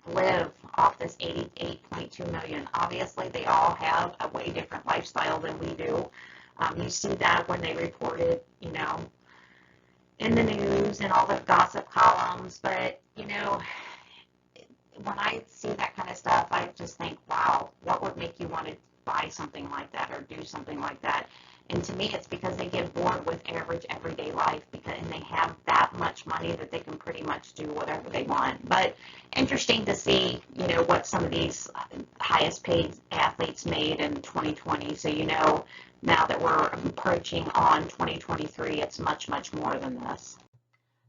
A: live off this 88.2 million. Obviously, they all have a way different lifestyle than we do. You see that when they report it, in the news and all the gossip columns. But, when I see that kind of stuff, I just think, wow, what would make you want to buy something like that or do something like that? And to me, it's because they get bored with average everyday life and they have that much money that they can pretty much do whatever they want. But interesting to see, what some of these highest paid athletes made in 2020. So, now that we're approaching on 2023, it's much, much more than this.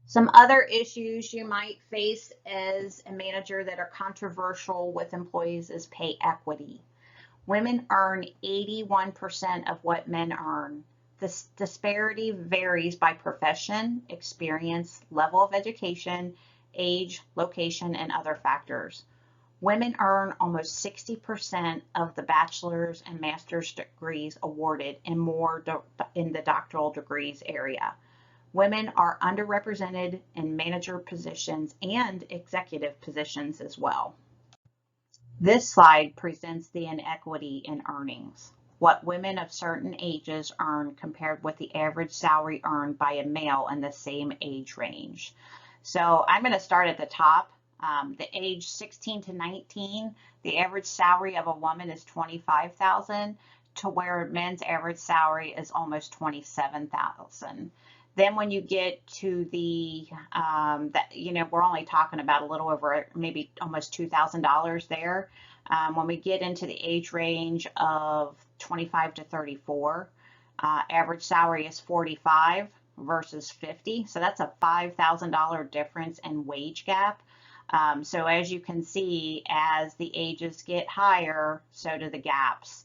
A: Some other issues you might face as a manager that are controversial with employees is pay equity. Women earn 81% of what men earn. This disparity varies by profession, experience, level of education, age, location, and other factors. Women earn almost 60% of the bachelor's and master's degrees awarded and more in the doctoral degrees area. Women are underrepresented in manager positions and executive positions as well. This slide presents the inequity in earnings, what women of certain ages earn compared with the average salary earned by a male in the same age range. So I'm going to start at the top. The age 16 to 19, the average salary of a woman is $25,000 to where men's average salary is almost $27,000. Then when you get to we're only talking about a little over maybe almost $2,000 there. When we get into the age range of 25 to 34, average salary is 45 versus 50. So that's a $5,000 difference in wage gap. So as you can see, as the ages get higher, so do the gaps.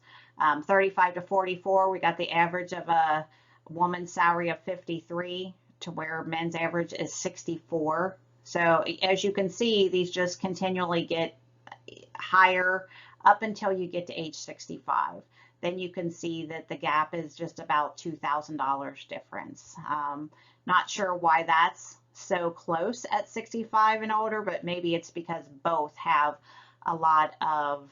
A: 35 to 44, we got the average of a woman's salary of 53 to where men's average is 64. So as you can see, these just continually get higher up until you get to age 65. Then you can see that the gap is just about $2,000 difference. Not sure why that's so close at 65 and older, but maybe it's because both have a lot of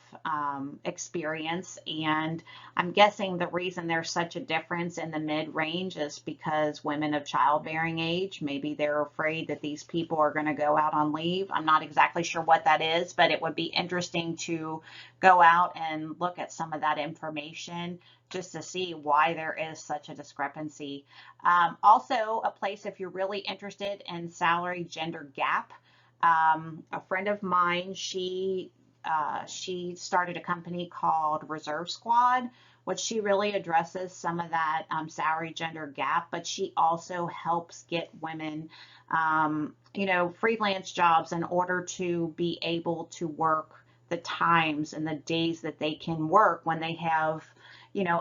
A: experience, and I'm guessing the reason there's such a difference in the mid-range is because women of childbearing age, maybe they're afraid that these people are going to go out on leave. I'm not exactly sure what that is, but it would be interesting to go out and look at some of that information just to see why there is such a discrepancy. Also, a place if you're really interested in salary gender gap. A friend of mine, she started a company called Reserve Squad, which she really addresses some of that salary gender gap, but she also helps get women, freelance jobs in order to be able to work the times and the days that they can work when they have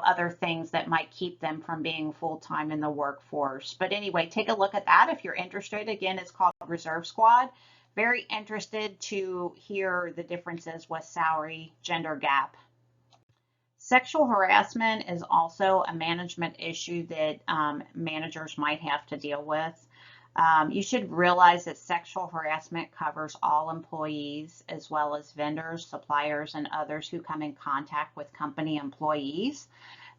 A: other things that might keep them from being full-time in the workforce. But anyway, take a look at that if you're interested. Again, it's called Reserve Squad. Very interested to hear the differences with salary gender gap. Sexual harassment is also a management issue that managers might have to deal with. You should realize that sexual harassment covers all employees as well as vendors, suppliers, and others who come in contact with company employees.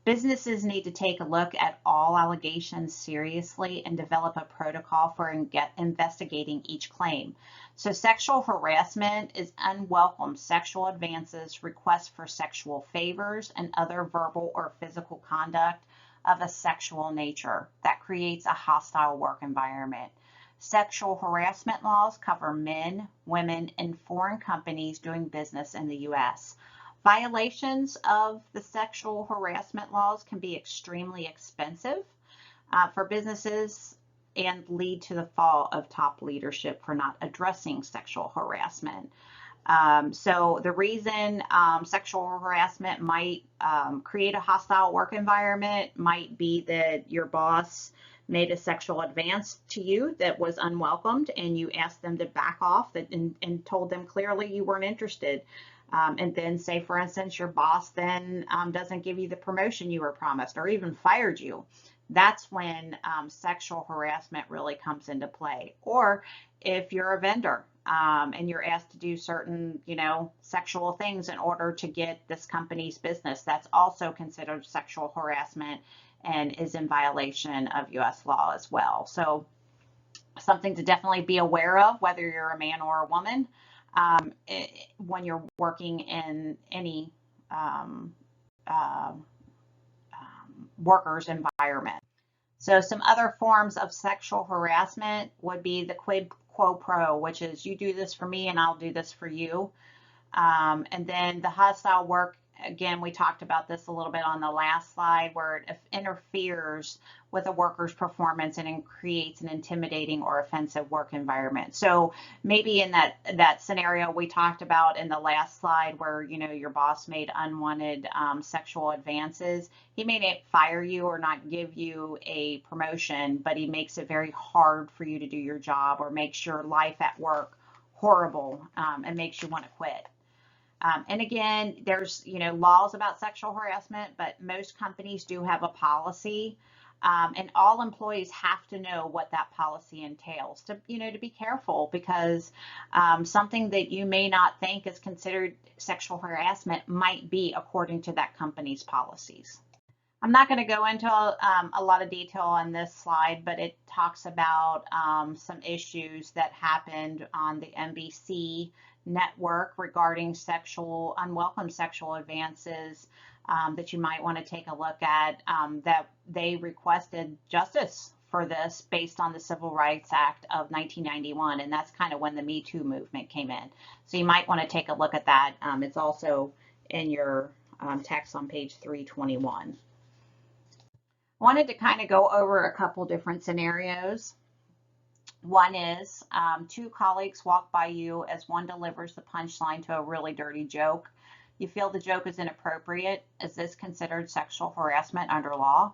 A: Businesses need to take a look at all allegations seriously and develop a protocol for investigating each claim. So sexual harassment is unwelcome sexual advances, requests for sexual favors, and other verbal or physical conduct of a sexual nature that creates a hostile work environment. Sexual harassment laws cover men, women, and foreign companies doing business in the U.S. Violations of the sexual harassment laws can be extremely expensive for businesses and lead to the fall of top leadership for not addressing sexual harassment. So the reason sexual harassment might create a hostile work environment might be that your boss made a sexual advance to you that was unwelcomed, and you asked them to back off and told them clearly you weren't interested. And then say, for instance, your boss then doesn't give you the promotion you were promised or even fired you. That's when sexual harassment really comes into play. Or if you're a vendor and you're asked to do certain, sexual things in order to get this company's business, that's also considered sexual harassment and is in violation of U.S. law as well. So something to definitely be aware of, whether you're a man or a woman, when you're working in any workers' environment. So some other forms of sexual harassment would be the quid pro quo, which is you do this for me and I'll do this for you. And then the hostile work, again, we talked about this a little bit on the last slide, where it interferes with a worker's performance and creates an intimidating or offensive work environment. So maybe in that scenario we talked about in the last slide where, your boss made unwanted sexual advances, he may not fire you or not give you a promotion, but he makes it very hard for you to do your job or makes your life at work horrible and makes you want to quit. And again, there's, laws about sexual harassment, but most companies do have a policy. And all employees have to know what that policy entails to be careful, because something that you may not think is considered sexual harassment might be according to that company's policies. I'm not going to go into a lot of detail on this slide, but it talks about some issues that happened on the NBC network regarding unwelcome sexual advances that you might want to take a look at, that they requested justice for this based on the Civil Rights Act of 1991, and that's kind of when the Me Too movement came in. So you might want to take a look at that. It's also in your text on page 321. Wanted to kind of go over a couple different scenarios. One is two colleagues walk by you as one delivers the punchline to a really dirty joke. You feel the joke is inappropriate. Is this considered sexual harassment under law?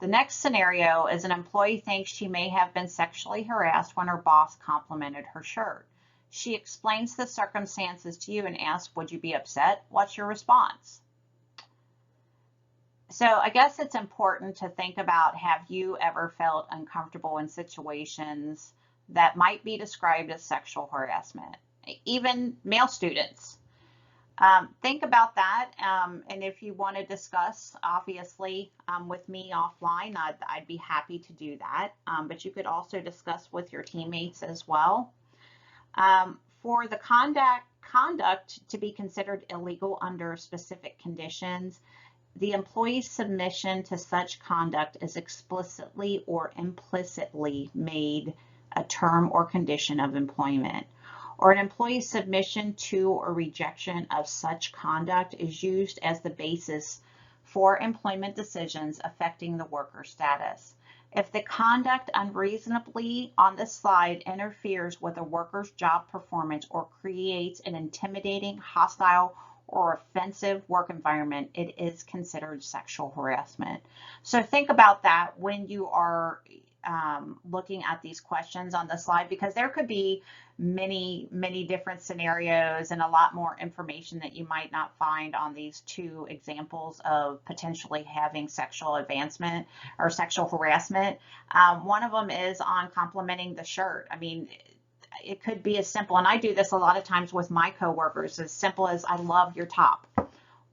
A: The next scenario is an employee thinks she may have been sexually harassed when her boss complimented her shirt. She explains the circumstances to you and asks, would you be upset? What's your response? So I guess it's important to think about, have you ever felt uncomfortable in situations that might be described as sexual harassment? Even male students. Think about that. And if you want to discuss, obviously, with me offline, I'd be happy to do that. But you could also discuss with your teammates as well. For the conduct to be considered illegal under specific conditions, the employee's submission to such conduct is explicitly or implicitly made a term or condition of employment, or an employee's submission to or rejection of such conduct is used as the basis for employment decisions affecting the worker's status. If the conduct unreasonably on the slide interferes with a worker's job performance or creates an intimidating, hostile, or offensive work environment, it is considered sexual harassment. So think about that when you are looking at these questions on the slide, because there could be many different scenarios and a lot more information that you might not find on these two examples of potentially having sexual advancement or sexual harassment. One of them is on complimenting the shirt. I mean, it could be as simple, and I do this a lot of times with my coworkers, as simple as, I love your top.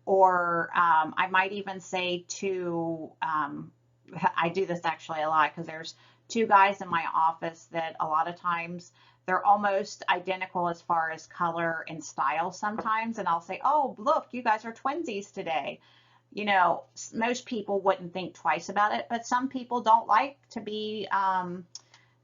A: Or I might even say to, I do this actually a lot, because there's two guys in my office that a lot of times they're almost identical as far as color and style sometimes. And I'll say, oh, look, you guys are twinsies today. Most people wouldn't think twice about it, but some people don't like to be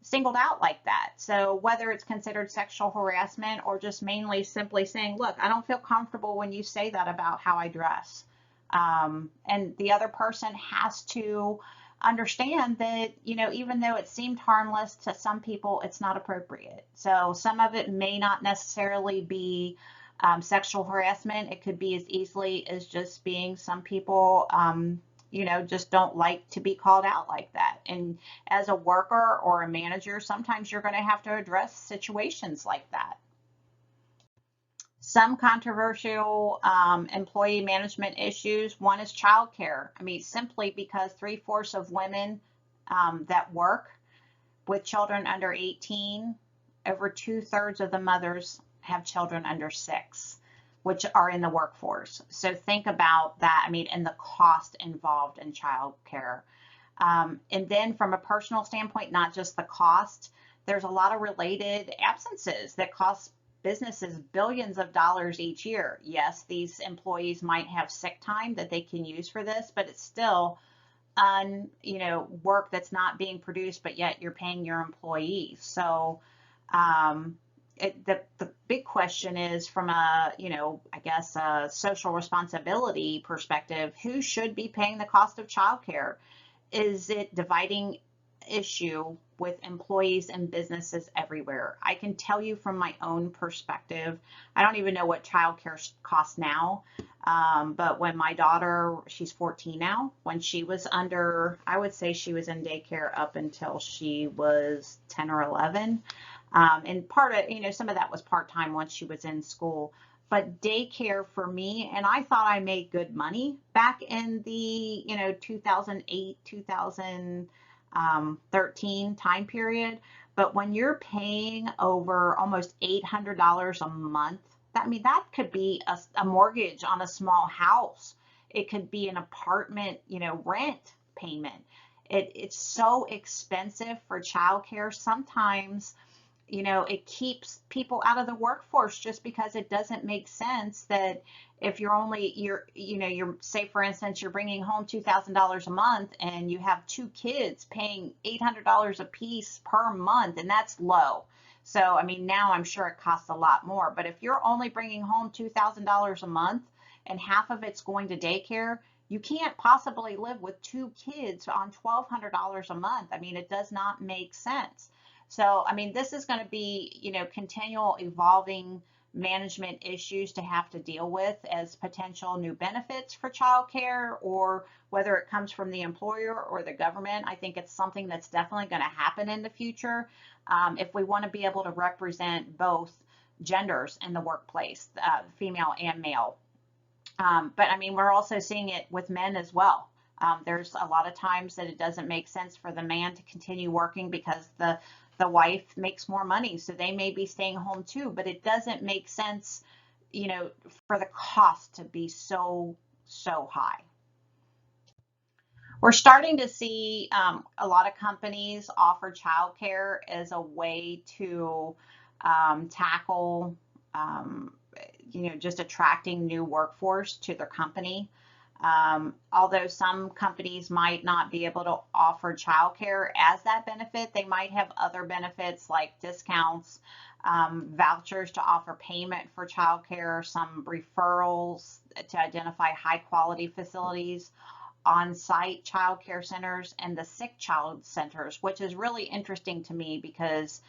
A: singled out like that. So whether it's considered sexual harassment or just mainly simply saying, look, I don't feel comfortable when you say that about how I dress. And the other person has to understand that, even though it seemed harmless to some people, it's not appropriate. So some of it may not necessarily be sexual harassment. It could be as easily as just being some people, just don't like to be called out like that. And as a worker or a manager, sometimes you're going to have to address situations like that. Some controversial employee management issues. One is childcare. I mean, simply because 3/4 of women that work with children under 18, over 2/3 of the mothers have children under 6, which are in the workforce. So think about that. I mean, and the cost involved in childcare. And then from a personal standpoint, not just the cost, there's a lot of related absences that cost businesses billions of dollars each year. Yes, these employees might have sick time that they can use for this, but it's still work that's not being produced, but yet you're paying your employees. So the big question is, from a, I guess a social responsibility perspective, who should be paying the cost of childcare? Is it dividing issue with employees and businesses everywhere? I can tell you from my own perspective, I don't even know what childcare costs now. But when my daughter, she's 14 now, when she was under, I would say she was in daycare up until she was 10 or 11. And part of, some of that was part-time once she was in school. But daycare for me, and I thought I made good money back in the, 2008, 2013 time period. But when you're paying over almost $800 a month, that could be a mortgage on a small house. It could be an apartment, rent payment. It's so expensive for childcare. Sometimes it keeps people out of the workforce just because it doesn't make sense that if you're say for instance, you're bringing home $2,000 a month and you have 2 kids paying $800 a piece per month, and that's low. So, I mean, now I'm sure it costs a lot more, but if you're only bringing home $2,000 a month and half of it's going to daycare, you can't possibly live with 2 kids on $1,200 a month. I mean, it does not make sense. So, I mean, this is going to be, continual evolving management issues to have to deal with as potential new benefits for childcare, or whether it comes from the employer or the government. I think it's something that's definitely going to happen in the future if we want to be able to represent both genders in the workplace, female and male. But I mean, we're also seeing it with men as well. There's a lot of times that it doesn't make sense for the man to continue working because the wife makes more money, so they may be staying home too, but it doesn't make sense, for the cost to be so high. We're starting to see a lot of companies offer childcare as a way to tackle, just attracting new workforce to their company. Although some companies might not be able to offer childcare as that benefit, they might have other benefits like discounts, vouchers to offer payment for childcare, some referrals to identify high quality facilities, on-site childcare centers, and the sick child centers, which is really interesting to me because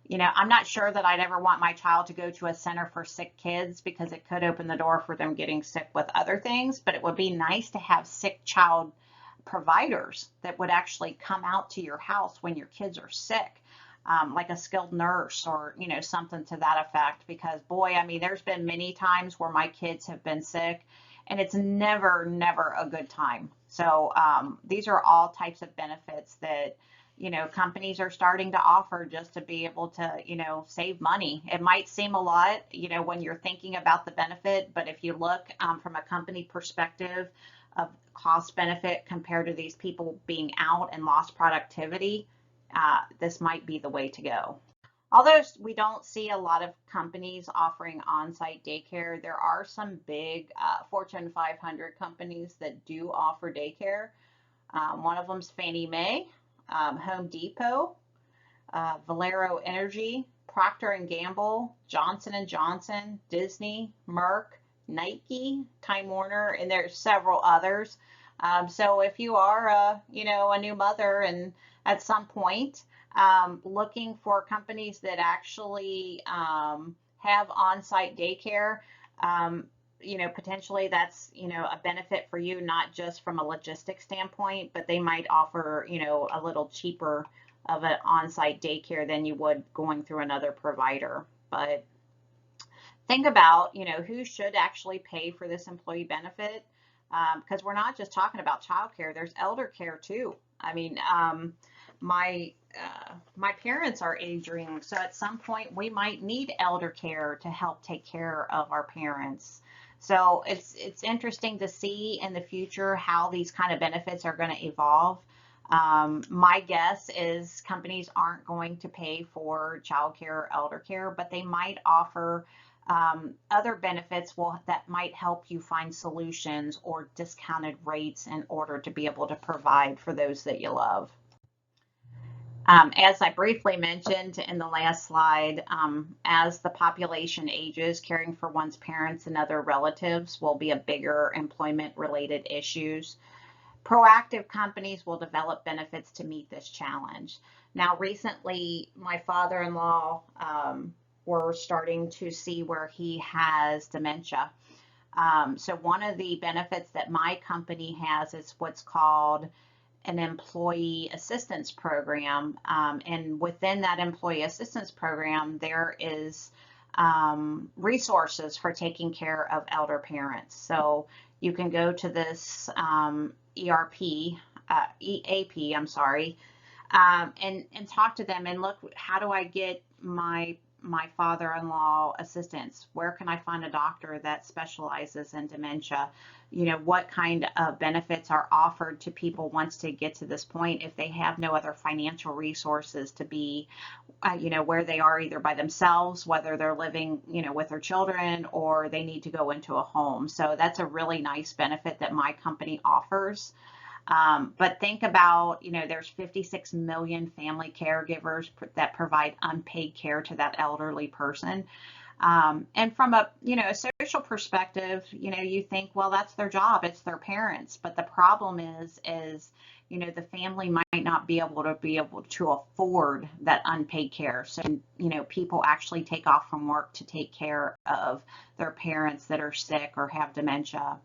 A: I'm not sure that I'd ever want my child to go to a center for sick kids because it could open the door for them getting sick with other things, but it would be nice to have sick child providers that would actually come out to your house when your kids are sick, like a skilled nurse or, something to that effect. Because boy, I mean, there's been many times where my kids have been sick and it's never a good time. So these are all types of benefits that companies are starting to offer just to be able to, save money. It might seem a lot, when you're thinking about the benefit, but if you look from a company perspective of cost benefit compared to these people being out and lost productivity, this might be the way to go. Although we don't see a lot of companies offering on-site daycare, there are some big Fortune 500 companies that do offer daycare. One of them is Fannie Mae, Home Depot, Valero Energy, Procter and Gamble, Johnson and Johnson, Disney, Merck, Nike, Time Warner, and there's several others. So if you are a new mother and at some point looking for companies that actually have on-site daycare, um, potentially that's, a benefit for you, not just from a logistics standpoint, but they might offer, a little cheaper of an on-site daycare than you would going through another provider. But think about, who should actually pay for this employee benefit, because we're not just talking about childcare. There's elder care too. I mean, my parents are aging, so at some point we might need elder care to help take care of our parents. So it's interesting to see in the future how these kind of benefits are going to evolve. My guess is companies aren't going to pay for childcare or elder care, but they might offer other benefits that might help you find solutions or discounted rates in order to be able to provide for those that you love. As I briefly mentioned in the last slide, as the population ages, caring for one's parents and other relatives will be a bigger employment-related issues. Proactive companies will develop benefits to meet this challenge. Now, recently, my father-in-law, we're starting to see where he has dementia. So one of the benefits that my company has is what's called an employee assistance program. And within that employee assistance program, there is resources for taking care of elder parents. So you can go to this EAP, I'm sorry, and talk to them and look, how do I get my father-in-law assistance? Where can I find a doctor that specializes in dementia? What kind of benefits are offered to people once they get to this point if they have no other financial resources to be, where they are either by themselves, whether they're living, with their children, or they need to go into a home. So that's a really nice benefit that my company offers. But think about, there's 56 million family caregivers that provide unpaid care to that elderly person. And from a social perspective, you think, well, that's their job, it's their parents. But the problem is, the family might not be able to afford that unpaid care. So, people actually take off from work to take care of their parents that are sick or have dementia.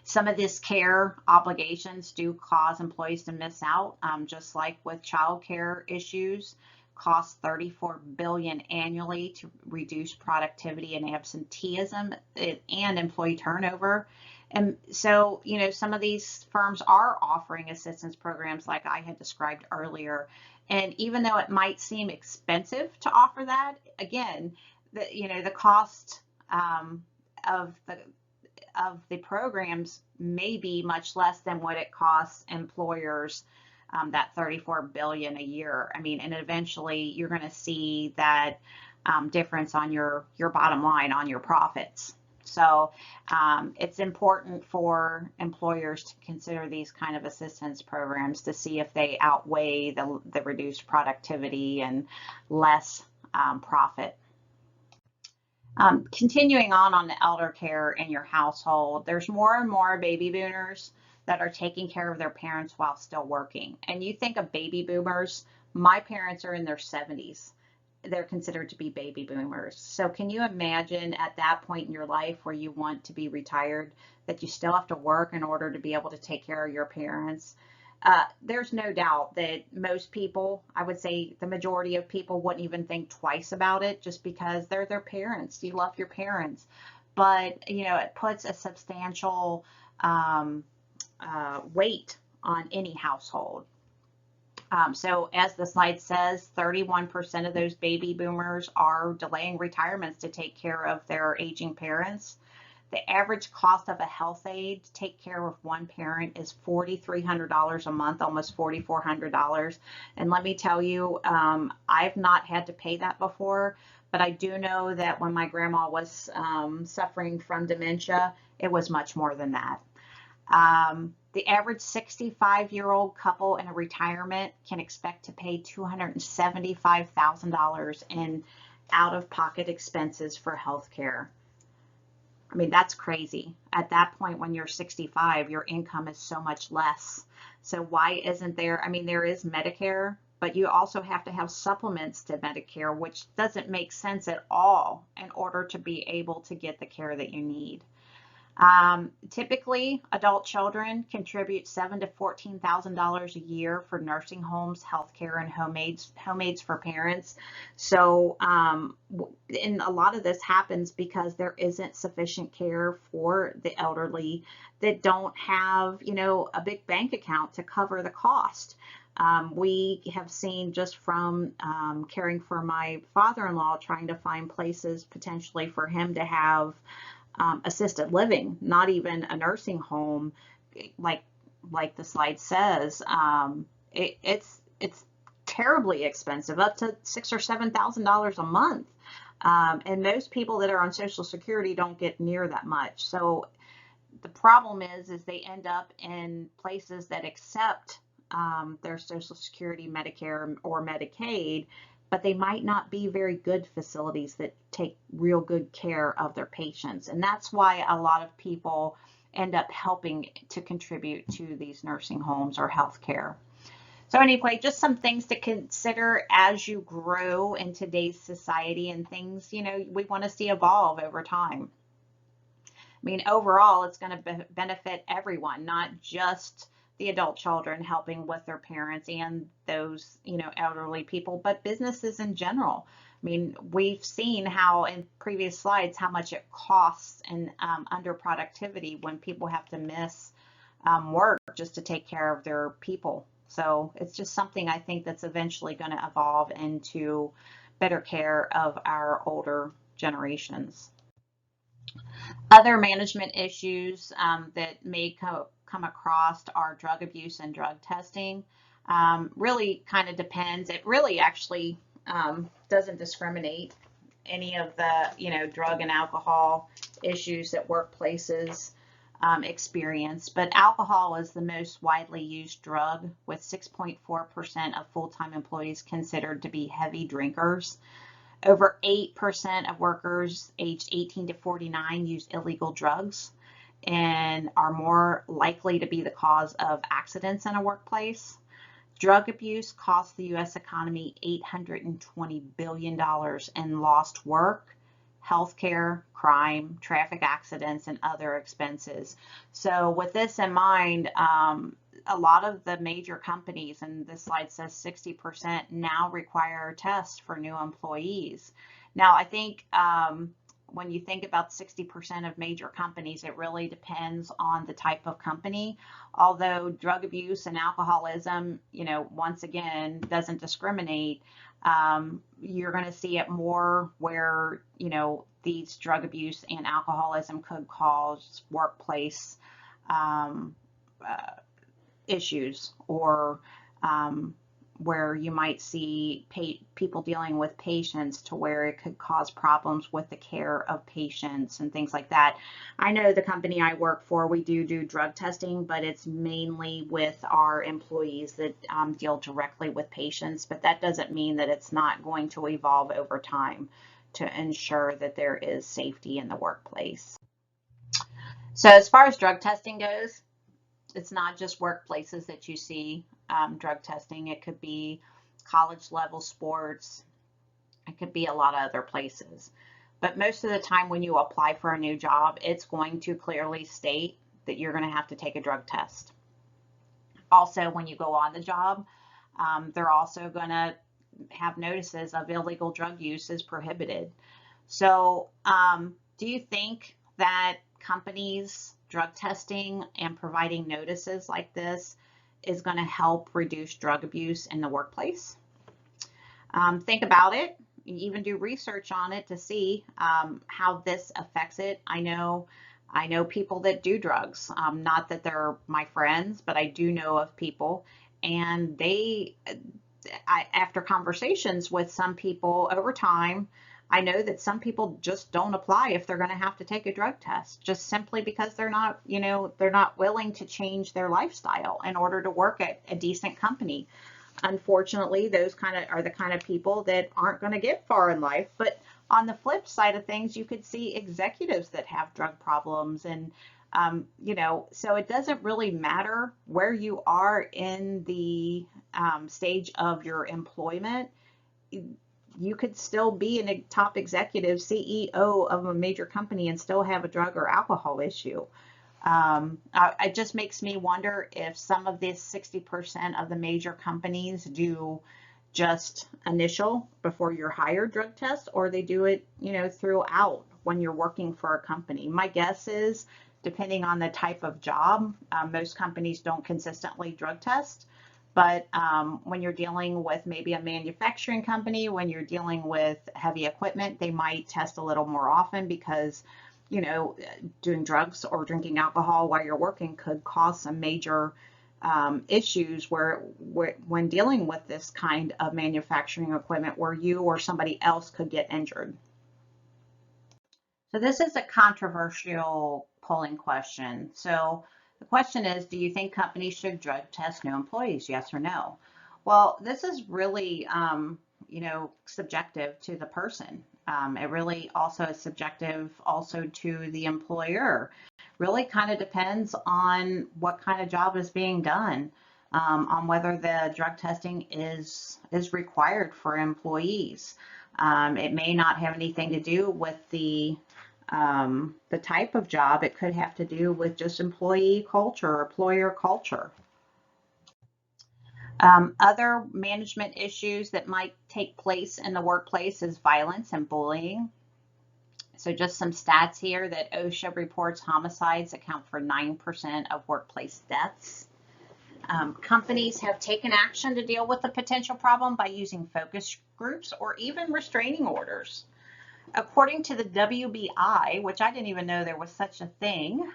A: Some of this care obligations do cause employees to miss out, just like with child care issues. Costs $34 billion annually to reduce productivity and absenteeism and employee turnover. And so, some of these firms are offering assistance programs like I had described earlier. And even though it might seem expensive to offer that, again, the cost of the programs may be much less than what it costs employers, that $34 billion a year. I mean, and eventually you're going to see that difference on your bottom line, on your profits. So it's important for employers to consider these kind of assistance programs to see if they outweigh the reduced productivity and less profit. Continuing on the elder care in your household, there's more and more baby boomers that are taking care of their parents while still working. And you think of baby boomers, my parents are in their 70s. They're considered to be baby boomers. So can you imagine at that point in your life where you want to be retired, that you still have to work in order to be able to take care of your parents? There's no doubt that most people, I would say the majority of people, wouldn't even think twice about it just because they're their parents. You love your parents. But, it puts a substantial weight on any household. So as the slide says, 31% of those baby boomers are delaying retirements to take care of their aging parents. The average cost of a health aid to take care of one parent is $4,300 a month, almost $4,400. And let me tell you, I've not had to pay that before, but I do know that when my grandma was suffering from dementia, it was much more than that. The average 65-year-old couple in a retirement can expect to pay $275,000 in out-of-pocket expenses for health care. I mean, that's crazy. At that point, when you're 65, your income is so much less. So why isn't there? I mean, there is Medicare, but you also have to have supplements to Medicare, which doesn't make sense at all in order to be able to get the care that you need. Typically, adult children contribute $7,000 to $14,000 a year for nursing homes, healthcare, and home aids for parents. So, and a lot of this happens because there isn't sufficient care for the elderly that don't have, a big bank account to cover the cost. We have seen just from caring for my father-in-law, trying to find places potentially for him to have assisted living, not even a nursing home, like the slide says. It's terribly expensive, up to $6,000 or $7,000 a month. And most people that are on Social Security don't get near that much. So the problem is they end up in places that accept their Social Security, Medicare, or Medicaid, but they might not be very good facilities that take real good care of their patients. And that's why a lot of people end up helping to contribute to these nursing homes or healthcare. So anyway, just some things to consider as you grow in today's society, and things, we want to see evolve over time. I mean, overall, it's going to benefit everyone, not just the adult children helping with their parents and those, elderly people, but businesses in general. I mean, we've seen how in previous slides how much it costs in underproductivity when people have to miss work just to take care of their people. So it's just something I think that's eventually going to evolve into better care of our older generations. Other management issues that may come across are drug abuse and drug testing. Really kind of depends. It really actually doesn't discriminate any of the, drug and alcohol issues that workplaces experience. But alcohol is the most widely used drug, with 6.4% of full-time employees considered to be heavy drinkers. Over 8% of workers aged 18 to 49 use illegal drugs and are more likely to be the cause of accidents in a workplace. Drug abuse costs the U.S. economy $820 billion in lost work, healthcare, crime, traffic accidents, and other expenses. So with this in mind, a lot of the major companies, and this slide says 60%, now require tests for new employees. Now, I think when you think about 60% of major companies, it really depends on the type of company. Although drug abuse and alcoholism, once again, doesn't discriminate, you're going to see it more where, these drug abuse and alcoholism could cause workplace issues, or where you might see people dealing with patients to where it could cause problems with the care of patients and things like that. I know the company I work for, we do drug testing, but it's mainly with our employees that deal directly with patients. But that doesn't mean that it's not going to evolve over time to ensure that there is safety in the workplace. So as far as drug testing goes, it's not just workplaces that you see drug testing. It could be college level sports. It could be a lot of other places. But most of the time when you apply for a new job, it's going to clearly state that you're going to have to take a drug test. Also, when you go on the job, they're also going to have notices of illegal drug use is prohibited. So do you think that companies drug testing and providing notices like this is going to help reduce drug abuse in the workplace? Think about it. Even do research on it to see how this affects it. I know people that do drugs. Not that they're my friends, but I do know of people, and after conversations with some people over time, I know that some people just don't apply if they're going to have to take a drug test, just simply because they're not, they're not willing to change their lifestyle in order to work at a decent company. Unfortunately, those kind of are the kind of people that aren't going to get far in life. But on the flip side of things, you could see executives that have drug problems, and so it doesn't really matter where you are in the stage of your employment. You could still be a top executive CEO of a major company and still have a drug or alcohol issue. It just makes me wonder if some of these 60% of the major companies do just initial before you're hired drug tests, or they do it, throughout when you're working for a company. My guess is, depending on the type of job, most companies don't consistently drug test. But when you're dealing with maybe a manufacturing company, when you're dealing with heavy equipment, they might test a little more often because doing drugs or drinking alcohol while you're working could cause some major issues when dealing with this kind of manufacturing equipment where you or somebody else could get injured. So this is a controversial polling question. So the question is, do you think companies should drug test new employees? Yes or no? Well, this is really, subjective to the person. It really also is subjective also to the employer. Really kind of depends on what kind of job is being done, on whether the drug testing is required for employees. It may not have anything to do with the type of job. It could have to do with just employee culture, employer culture. Other management issues that might take place in the workplace is violence and bullying. So just some stats here that OSHA reports homicides account for 9% of workplace deaths. Companies have taken action to deal with the potential problem by using focus groups or even restraining orders. According to the WBI, which I didn't even know there was such a thing,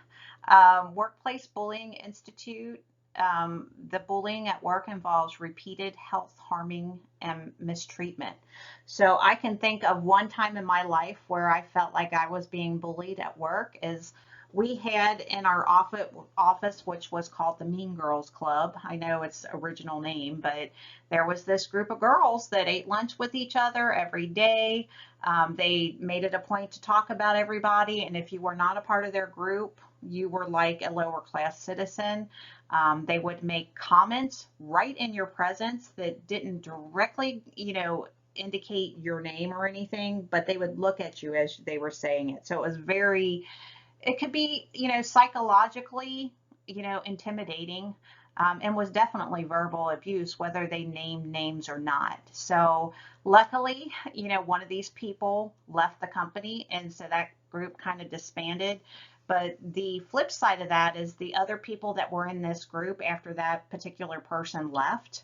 A: Workplace Bullying Institute, the bullying at work involves repeated health harming and mistreatment. So I can think of one time in my life where I felt like I was being bullied at work is we had in our office, which was called the Mean Girls Club. I know its original name, but there was this group of girls that ate lunch with each other every day. They made it a point to talk about everybody, and if you were not a part of their group, you were like a lower class citizen. They would make comments right in your presence that didn't directly, indicate your name or anything, but they would look at you as they were saying it. So it could be, psychologically, intimidating, and was definitely verbal abuse, whether they named names or not. So luckily, one of these people left the company, and so that group kind of disbanded. But the flip side of that is the other people that were in this group after that particular person left,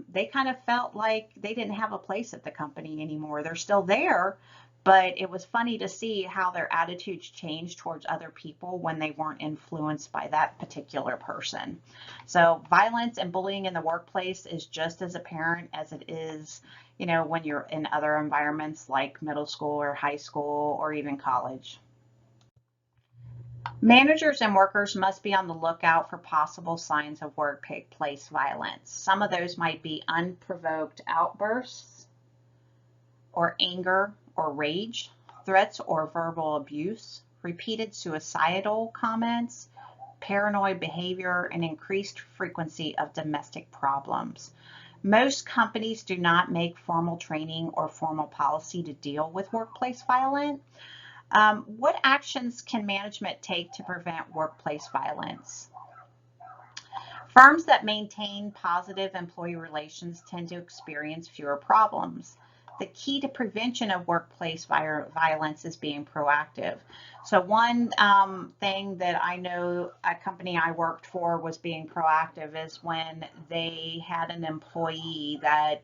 A: they kind of felt like they didn't have a place at the company anymore. They're still there, but it was funny to see how their attitudes changed towards other people when they weren't influenced by that particular person. So violence and bullying in the workplace is just as apparent as it is, when you're in other environments like middle school or high school or even college. Managers and workers must be on the lookout for possible signs of workplace violence. Some of those might be unprovoked outbursts or anger or rage, threats or verbal abuse, repeated suicidal comments, paranoid behavior, and increased frequency of domestic problems. Most companies do not make formal training or formal policy to deal with workplace violence. What actions can management take to prevent workplace violence? Firms that maintain positive employee relations tend to experience fewer problems. The key to prevention of workplace violence is being proactive. So one thing that I know a company I worked for was being proactive is when they had an employee that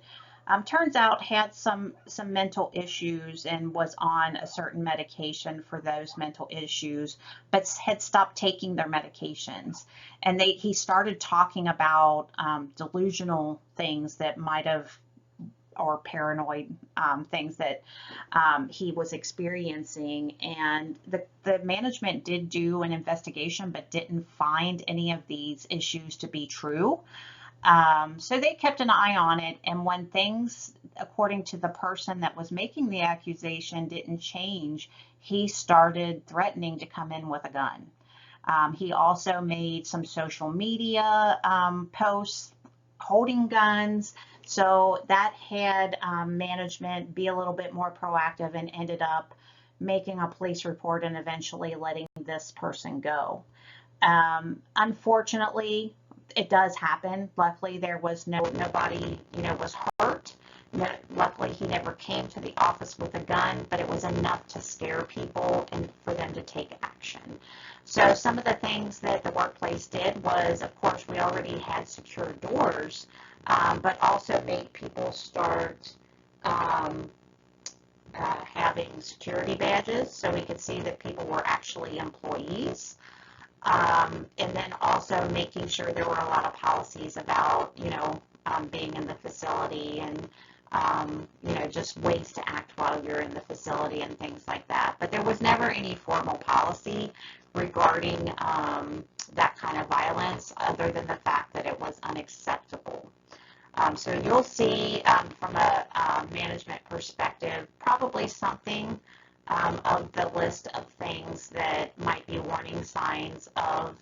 A: turns out had some mental issues and was on a certain medication for those mental issues, but had stopped taking their medications. And he started talking about delusional things that might have or paranoid things that he was experiencing. And the management did do an investigation, but didn't find any of these issues to be true. So they kept an eye on it. And when things, according to the person that was making the accusation, didn't change, he started threatening to come in with a gun. He also made some social media posts holding guns. So that had management be a little bit more proactive and ended up making a police report and eventually letting this person go. Unfortunately, it does happen. Luckily, there was nobody, was hurt. No, luckily, he never came to the office with a gun, but it was enough to scare people and for them to take action. So some of the things that the workplace did was, of course, we already had secure doors, but also made people start having security badges so we could see that people were actually employees. And then also making sure there were a lot of policies about, being in the facility and, just ways to act while you're in the facility and things like that. But there was never any formal policy regarding that kind of violence other than the fact that it was unacceptable. So you'll see from a management perspective, probably something of the list of things that might be warning signs of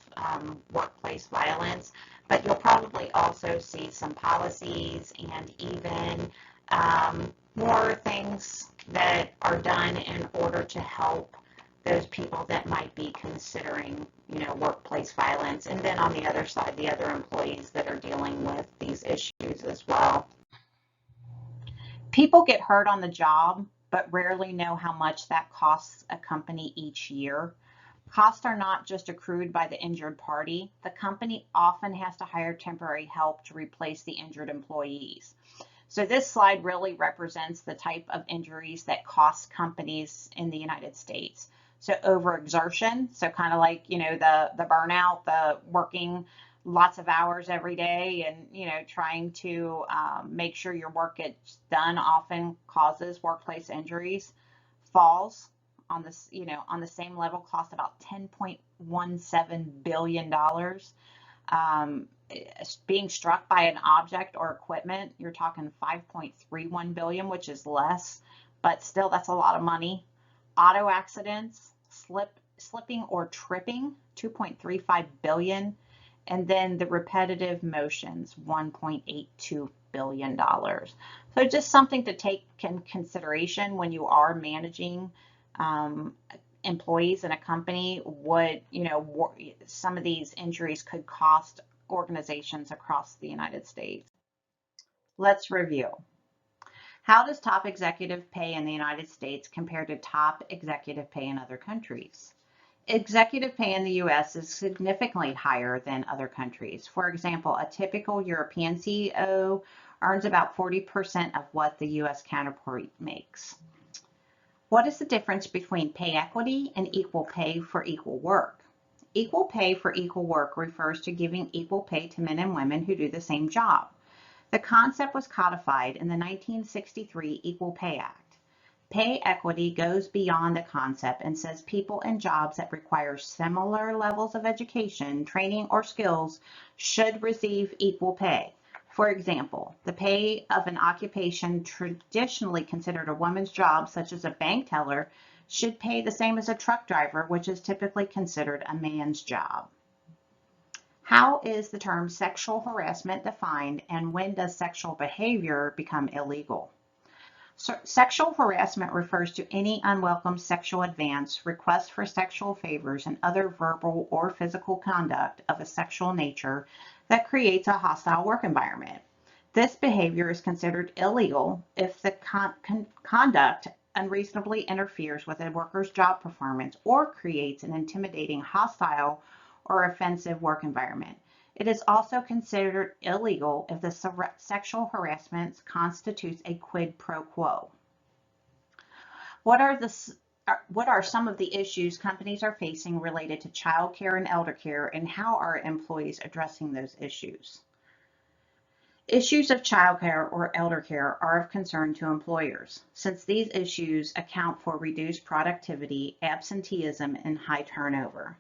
A: workplace violence, but you'll probably also see some policies and even more things that are done in order to help those people that might be considering, workplace violence. And then on the other side, the other employees that are dealing with these issues as well. People get hurt on the job, but rarely know how much that costs a company each year. Costs are not just accrued by the injured party. The company often has to hire temporary help to replace the injured employees. So this slide really represents the type of injuries that cost companies in the United States. So overexertion, so kind of like, the burnout, the working lots of hours every day and, trying to make sure your work gets done often causes workplace injuries. Falls on this, on the same level cost about $10.17 billion. Being struck by an object or equipment, you're talking 5.31 billion, which is less, but still that's a lot of money. Auto accidents, slipping or tripping, 2.35 billion, and then the repetitive motions, $1.82 billion. So just something to take in consideration when you are managing employees in a company. What, some of these injuries could cost organizations across the United States. Let's review. How does top executive pay in the United States compare to top executive pay in other countries? Executive pay in the US is significantly higher than other countries. For example, a typical European CEO earns about 40% of what the US counterpart makes. What is the difference between pay equity and equal pay for equal work? Equal pay for equal work refers to giving equal pay to men and women who do the same job. The concept was codified in the 1963 Equal Pay Act. Pay equity goes beyond the concept and says people in jobs that require similar levels of education, training, or skills should receive equal pay. For example, the pay of an occupation traditionally considered a woman's job, such as a bank teller, should pay the same as a truck driver, which is typically considered a man's job. How is the term sexual harassment defined, and when does sexual behavior become illegal? Sexual harassment refers to any unwelcome sexual advance, requests for sexual favors, and other verbal or physical conduct of a sexual nature that creates a hostile work environment. This behavior is considered illegal if the conduct unreasonably interferes with a worker's job performance or creates an intimidating, hostile, or offensive work environment. It is also considered illegal if the sexual harassment constitutes a quid pro quo. What are some of the issues companies are facing related to child care and elder care, and how are employees addressing those issues? Issues of childcare or elder care are of concern to employers, since these issues account for reduced productivity, absenteeism, and high turnover.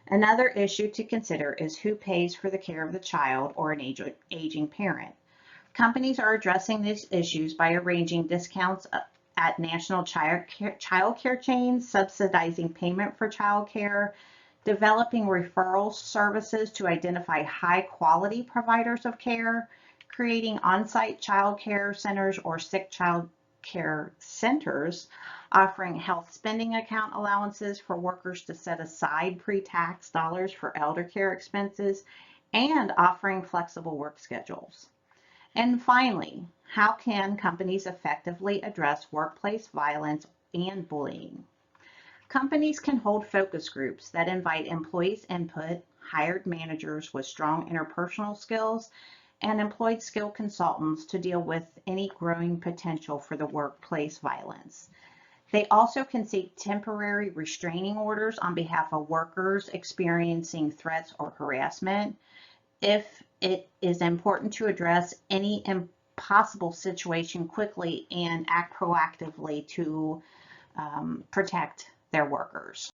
A: Another issue to consider is who pays for the care of the child or an aging parent. Companies are addressing these issues by arranging discounts at national child care chains, subsidizing payment for child care, developing referral services to identify high-quality providers of care, creating on-site child care centers or sick child care centers, offering health spending account allowances for workers to set aside pre-tax dollars for elder care expenses, and offering flexible work schedules. And finally, how can companies effectively address workplace violence and bullying? Companies can hold focus groups that invite employees' input, hired managers with strong interpersonal skills, and employed skill consultants to deal with any growing potential for the workplace violence. They also can seek temporary restraining orders on behalf of workers experiencing threats or harassment if it is important to address any impossible situation quickly and act proactively to protect their workers.